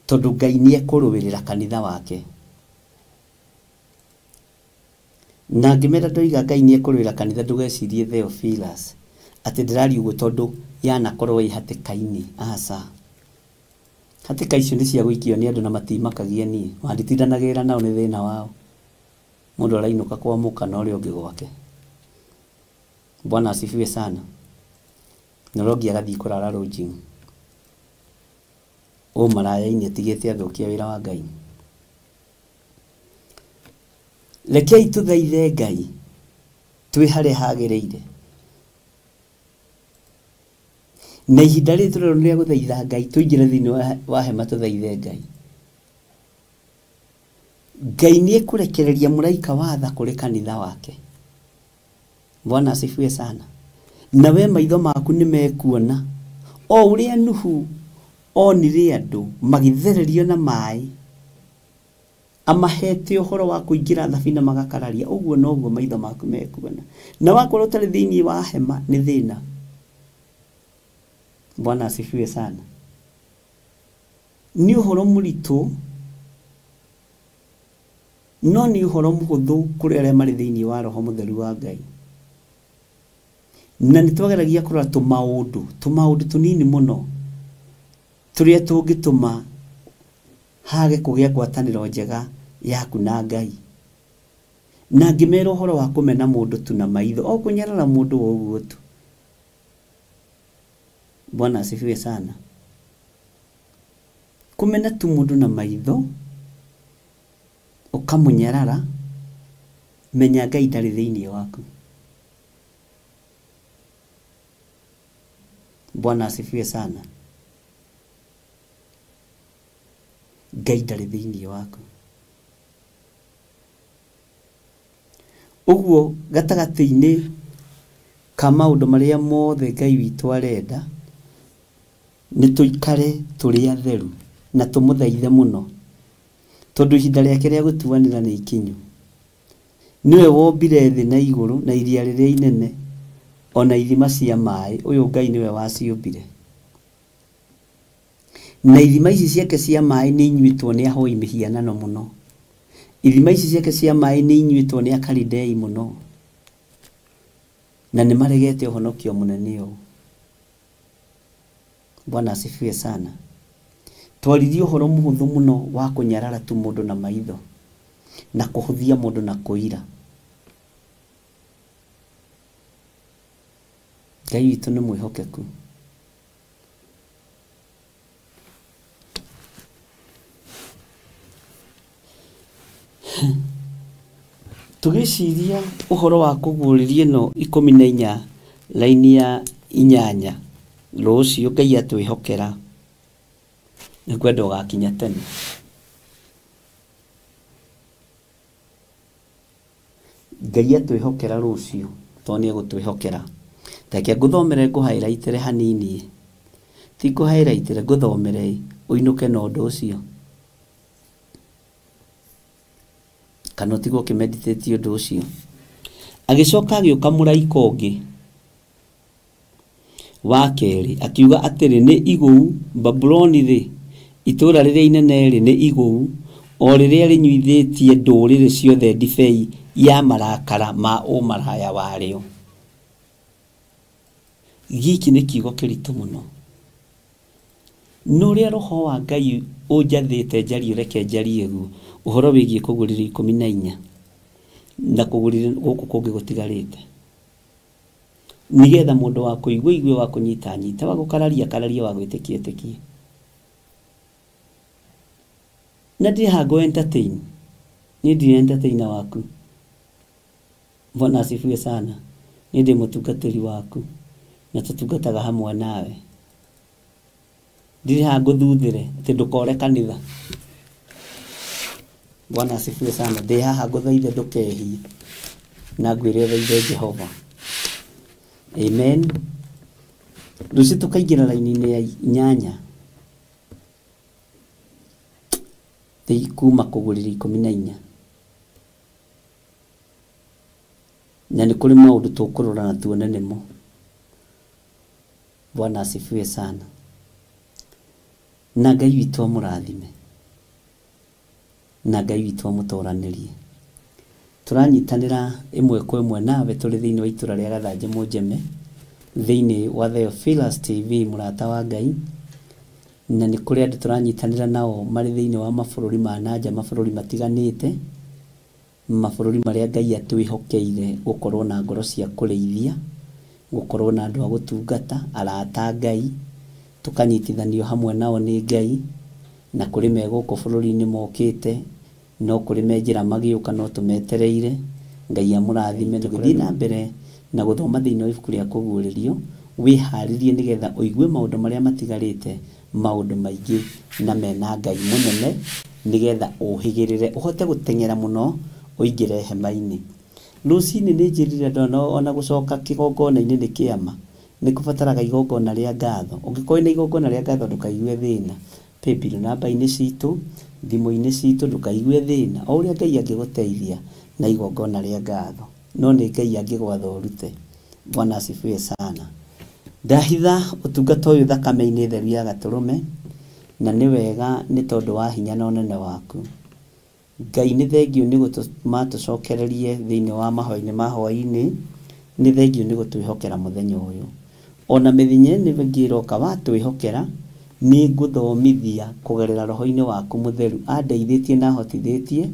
Tondu Ngai ni ekuruwirira kanitha wake. Na ngimera ndoiga Ngai ni ekuruwirira kanitha, ndugecirie Theophilus ati ndirari uguo tondu yanakorwo ihatikaini. Aca, hatika icio ni cia guikio ni andu na matimakagia ni manditindanagira nao ni thina wao. Mundu arainuka kwa muka na uria ungi gwake. Bwana asifiwe sana. Norogi agathi kurara lodging. O maraya-ini atigite athukia wira wa Ngai. Rekei tuthaithe Ngai twi hare hagereire. Na ihinda ritu ria guthaitha Ngai tuingire thiini wa hema tuthaithe Ngai. Ngai ni ekurekereria muraika wa tha kuri kanitha wake. Bwana asifiwe sana. Na we maitho maku ni mekuona o uria Nuhu onire andu magithererio na mai, amahete uhoro wa kuingira thabina magakararia. Uguo noguo maitho maku mekuona. Na wakorwo tari thiini wa hema ni thina. Bwana asifiwe sana. Ni uhoro muritu no ni uhoro muhuthu kuri aria mari thiini wa Roho Mutheru wa Ngai. Na nitwageragia kurora tumaundu tunini muno turia tungituma hage kugia ngwataniro njega yaku na Ngai. Na ngimera uhoro wa kumena mundu tu na maitho, o kunyarara mundu woguo tu. Bwana asifiwe sana. Kumena tu mundu na maitho ukamunyarara, menya Ngai ndari thiini waku. Bwana asifiwe sana. Ngai ndari thiini waku. Uguo gatagati-ini ka maundu maria mothe Ngai witu arenda ni tuikare turi atheru na tumuthaithe muno, tondu ihinda riake ria gutuanira ni ikinyu. Niwe wombire thi na iguru na iria riria inene ona ithima cia mai. Uyu Ngai niwe waciumbire. Na ithima ici ciake cia mai ni inyuitwo ni ahoi mihianano muno. Ithima ici ciake cia mai ni inyuitwo ni akalidei muno. Na ni maregete uhonokio munene uyu. Bwana asifiwe sana. Twaririe uhoro muhuthu muno wa kunyarara tu mundu na maitho na kuhuthia mundu na kuira. Ngai witu ni mwihokeku. Tugiciria uhoro wa kuguririe no 14 laini ya 8 rucio Ngai atwihokera ni kwenda ugakinya tene. Ngai atwihokera rucio toni egutwihokera. Take nguthomere nguhighlightere hanini. Ti nguhighlightere nguthomere uinuke na undu ucio. Kana tigo kimeditate undu ucio. Agicoka agiuka muraika ungi wa keri akiuga atiri ni iguu Babuloni thi itura riria inene ri ni iguu o riria rinyuithitie nduriri ciothe ndibei ya marakara ma umaraya wario. Giki ni kiugo kiritu muno. No ria Roho wa Ngai unjathite njari reke njari guo uhoro wigie kugurira 14 na kugurira guku kungi gutigarite. Nigetha mundu wa kuigwa igwe wa kunyita nyita wa gukararia kararia wa gwitikia tikie. Na ndi hago entertain. Ni ndi entertainer waku. Bwana asifiwe sana. Ninde mutungatiri waku na tutungataga hamwe nawe. Ndiri ha nguthuthire ati ndukore kanitha. Bwana asifiwe sana. Ndi haha nguthaithe ndukehie na ngwire thaithe Jehova. Amen. Ruci tukaingira laini-ini ya 8 kuma kugurira 14 na nĩ kũrĩ maũndũ tũkũrora na tuone nĩmo. Bwana asifiwe sana. Na Ngai witũ amũrathime na Ngai witũ amũtoranĩrie. Tũranyitanĩra ĩmwe kwa ĩmwe nawe tũrĩ thĩinĩ wa itũra rĩa Gathanjĩ Mũnjeme thĩinĩ wa Theophilus TV mũrata wa Ngai, na nĩ kũrĩ andũ tũranyitanĩra nao marĩ thĩinĩ wa mabũrũri ma nanja, mabũrũri matiganĩte, mabũrũri marĩa Ngai atwĩhokeire gũkorwo na ngoro cia kũrĩithia, gũkorwo na andũ a gũtungata, arata Ngai, tũkanyitithanio hamwe nao nĩ Ngai, na kũrĩ me gũkũ bũrũri-inĩ mokĩte, no kũrĩ me njĩra magĩũka no tũmetereire. Ngai amũrathime. Tũgĩthiĩ na mbere na gũthoma thĩinĩ wa ibuku rĩa kũguũrĩrio, wĩharĩrie nĩgetha ũigue maũndũ marĩa matigarĩte, maũndũ maingĩ na mena Ngai mũnene, nĩgetha ũhĩgĩrĩre ũhote gũteng'era mũno ũingĩre hema-inĩ. Rũcinĩ nĩ njĩrire ndona ona gũcoka kĩgongona-inĩ nĩ kĩama, nĩ kũbataraga igongona rĩa ngatho. Ũngĩkorwo na igongona rĩa ngatho ndũkaigue thĩna. Paybill namba-inĩ citũ, thimũ-inĩ citũ, ndũkaigue thĩna. O ũrĩa Ngai angĩgũteithia na igongona rĩa ngatho, no nĩ Ngai angĩgwatha ũrute. Bwana asifiwe sana. Ndahitha ũtungata ũyũ thakame-inĩ theru ya Gatũrũme, na nĩ wega nĩ tondũ wa hinya na ũnene waku. Ngai nĩ thengio nĩ gũtũma tũcokererie thĩinĩ wa mahoya-inĩ ma hwaĩ-inĩ, nĩ thengio nĩ gũtwĩhokera mũthenya ũyũ. Ona mĩthenya nĩ ngĩroka watwĩhokera, nĩ ngũthomithia kũgerera roho-inĩ waku mũtheru andeithĩtie na hotithĩtie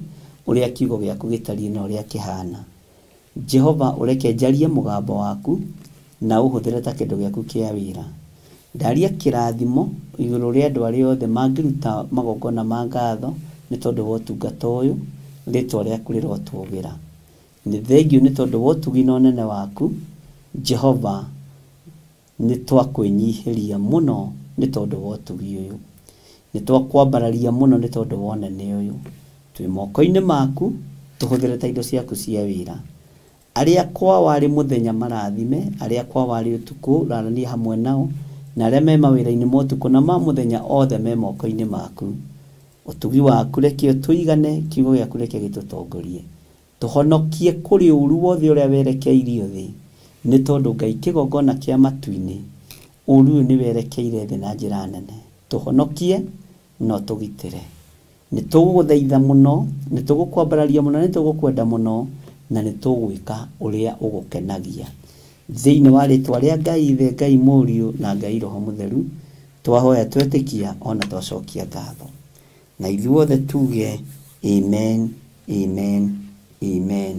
ũrĩa kiugo gĩaku gĩtariĩ na ũrĩa kĩhana. Jehova ũreke njarie mũgambo waku na ũhũthĩre ta kĩndũ gĩaku kĩa wĩra. Ndaria kĩrathimo igũrũ rĩa andũ arĩa othe mangĩruta magongona ma ngatho nĩ tondũ wa ũtungata ũyũ, rĩtwa rĩaku rĩrotũgĩra. Nĩ thengio nĩ tondũ wa ũtugi na ũnene waku. Jehova, nĩ twakwĩnyihĩria mũno nĩ tondũ wa ũtugi ũyũ, nĩ twakwambararia mũno nĩ tondũ wa ũnene ũyũ. Twĩ moko-inĩ maku, tũhũthĩre ta indo ciaku cia wĩra. Arĩa kwa warĩ mũthenya marathime, arĩa kwa warĩ ũtukũ rarania hamwe nao, na arĩa me mawĩra-inĩ ma ũtukũ na ma mũthenya othe me moko-inĩ maku. Ũtugi waku reke ũtũigane, kiugo gĩaku reke gĩtũtongorie. Tũhonokie kũrĩ ũũru wothe ũrĩa werekeirio thĩ, nĩ tondũ Ngai kĩgongona kĩa matu-inĩ, ũũru ũyũ nĩ werekeire thĩ na njĩra nene. Tũhonokie no tũgitĩre. Nĩ tũgũgũthaitha mũno, nĩ tũgũkwambararia mũno, nĩ tũgũkwenda mũno, na nĩ tũgwĩka ũrĩa ũgũkenagia. Thĩinĩ wa rĩtwa rĩa Ngai Ithe, Ngai Mũriũ na Ngai Roho Mũtheru, twahoya twetĩkia ona twacokia ngatho. Na ithuothe tuge amen, amen, amen.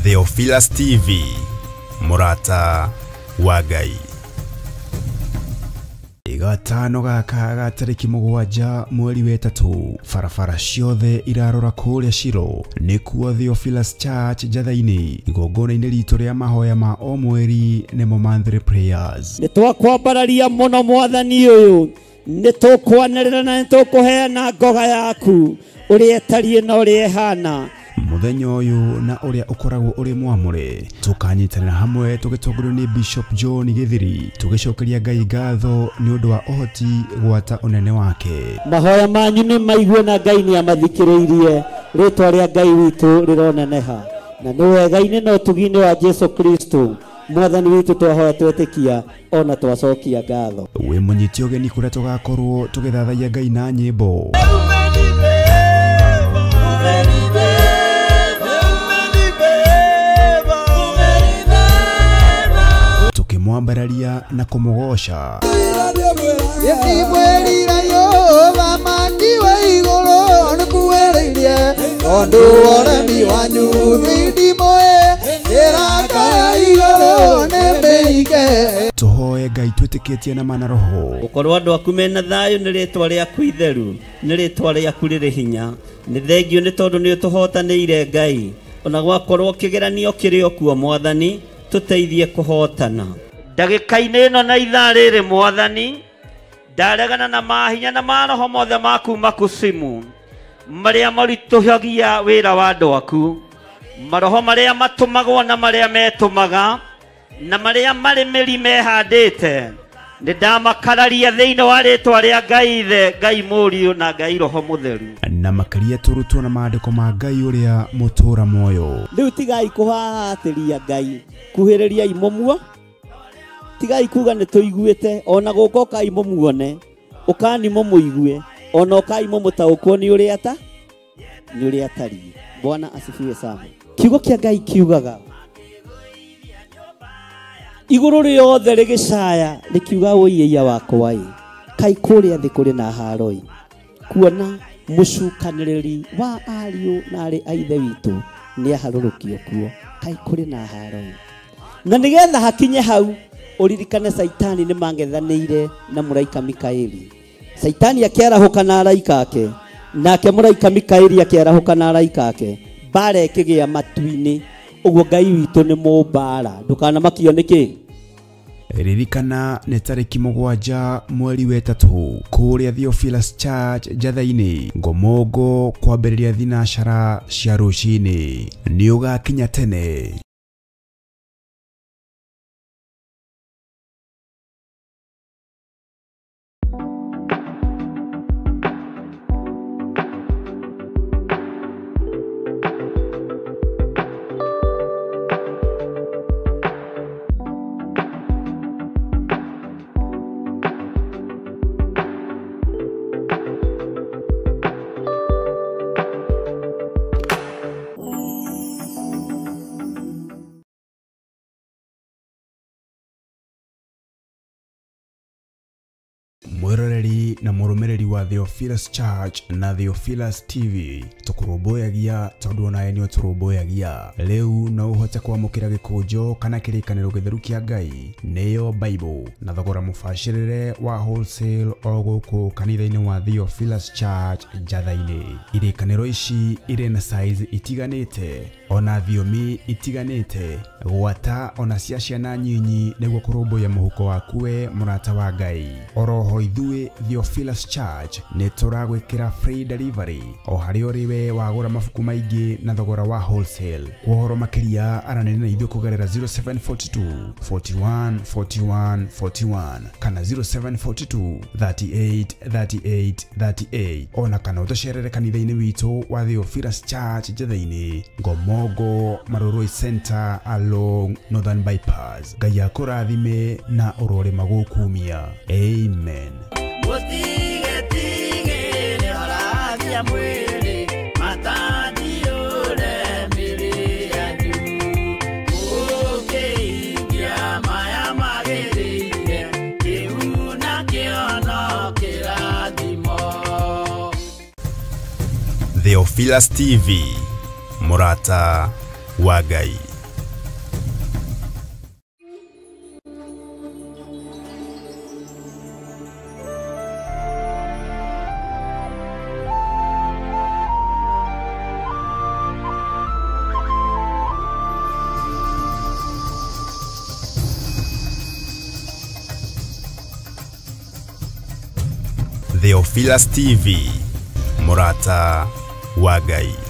Theophilus TV, mũrata wa Ngai. Gatano gaka ga tarĩki 7 mweri wa 3, barabara ciothe irarora kũrĩa Shilo nĩkuo Theophilus Church Njatha-inĩ, igongona-inĩ ritũ rĩa mahoya ma o mweri nĩmo monthly prayers. Nĩ twakwambararia mũno mwathani ũyũ, nĩtũkwanĩrĩra na nĩtũkũheana ngoga yaku ũrĩa ĩtariĩ na ũrĩa ĩhana. Muthenya ũyũ na ũrĩa ũkoragwo ũrĩ mwamũre tũkanyitanĩra hamwe tũgĩtongorio nĩ Bishop John Githiri tũgĩcokeria Ngai ngatho nĩ ũndũ wa ũhoti gwata ũnene wake. Mahoya manyu nĩ maigue na Ngai nĩ amathikĩrĩirie, rĩtwa rĩa Ngai witũ rĩroneneha, na nĩ wega-inĩ na ũtugi-inĩ wa Jesu Kristo Mwathani witũ twahoya twetĩkia ona twacokia ngatho. Wĩ mũnyiti ũgeni kũrĩa tũgakorwo tũgĩthathaiya Ngai na nyĩmbo. Tukimwambararia na kumugosha. Tuhoe Ngai twĩtĩkĩtie na mana roho. Gũkorwo andũ aku mena thayũ nĩ rĩtwa rĩaku itheru, nĩ rĩtwa rĩaku rĩrĩ hinya. Nĩ thengio nĩ tondũ nĩ ũtũhotanĩire Ngai, ona gwakorwo kĩgeranio kĩrĩ o kuo Mwathani, tũteithie kũhotana. Ndagĩka-inĩ ĩno na ithaa rĩrĩ Mwathani, ndaregana na mahinya na maroho mothe maku makusimu marĩa maritũhagia wĩra wa andũ aku, maroho marĩa matũmagwo na marĩa metũmaga na marĩa marĩ mĩri mehandĩte. Nĩ ndamakararia thĩinĩ wa rĩtwa rĩa Ngai Ithe, Ngai Mũriũ na Ngai Roho Mũtheru, na makĩria tũrutwo na maandĩko ma Ngai ũrĩa mũtũra muoyo. Rĩu tigai kũhahatĩria Ngai, kuhĩrĩria imũmuo, tigai kuga nĩ tũiguĩte, ona gũka ũkai mũmuone, ũkani mũmũigue, ona ũkai mũmũtaũkwo nĩ ũrĩa atariĩ. Bwana asifiwe sana. Kiugo kĩa Ngai kiugaga igũrũ rĩothe rĩgĩcaya rĩkiuga ũiyia wakwa ĩ, kai kũrĩa thĩ kũrĩ na haro ĩ, kuona mũcukanĩrĩri wa ariũ na arĩ a ithe witũ nĩ aharũrũkio kuo, kai kũrĩ na haro ĩ. Na nĩgetha hakinye hau ũririkane Saitani nĩ mangethanĩire na mũraika Mikaeli. Saitani akĩarahũka na araika ake, nake mũraika Mikaeli akĩarahũka na araika ake, mbara ĩkĩgĩa matu-inĩ. Ũguo Ngai witũ nĩ mũmbara, ndũkanamakio nĩkĩ. Ririkana nĩ tarĩki 7 mweri wa 3 kũrĩa Theophilus Church Njatha-inĩ, Ngomongo, kwambĩrĩria thinacara cia rũcinĩ. Nĩ ũgakinya tene. Mwiroreri na mũrũmĩrĩri wa Theophilus Church na Theophilus TV tũkũrũmbũyagia tondũ onawe nĩ ũtũrũmbũyagia. Rĩu no ũhote kwamũkĩra gĩkũnjo kana kĩrĩkanĩro gĩtheru kĩa Ngai nĩyo Bible na thogora mũbacĩrĩre wa wholesale o gũkũ kanitha-inĩ wa Theophilus Church Njatha-inĩ. Irĩkanĩro ici irĩ na size itiganĩte ona thiomi itiganĩte, gwata ona cia ciana nyinyi nĩguo kũrũmbũya mũhuko waku we mũrata wa Ngai. Oroho ithuĩ Theophilus Church nĩ tũragwĩkĩra free delivery o harĩa ũrĩ we wagũra mabuku maingĩ na thogora wa wholesale. Kuohoro makĩria aranĩria na ithuĩ kũgerera 0742 41 41 41 kana 0742 38 38 38 ona kana ũtũcerere kanitha-inĩ witũ wa Theophilus Church Njatha-inĩ, Ngomongo, Maroroi Center along Northern Bypass. Ngai akũrathime na ũrore magũkumia. Amen. Theophilus TV, Murata wa Ngai. Theophilus TV, Murata wa Ngai.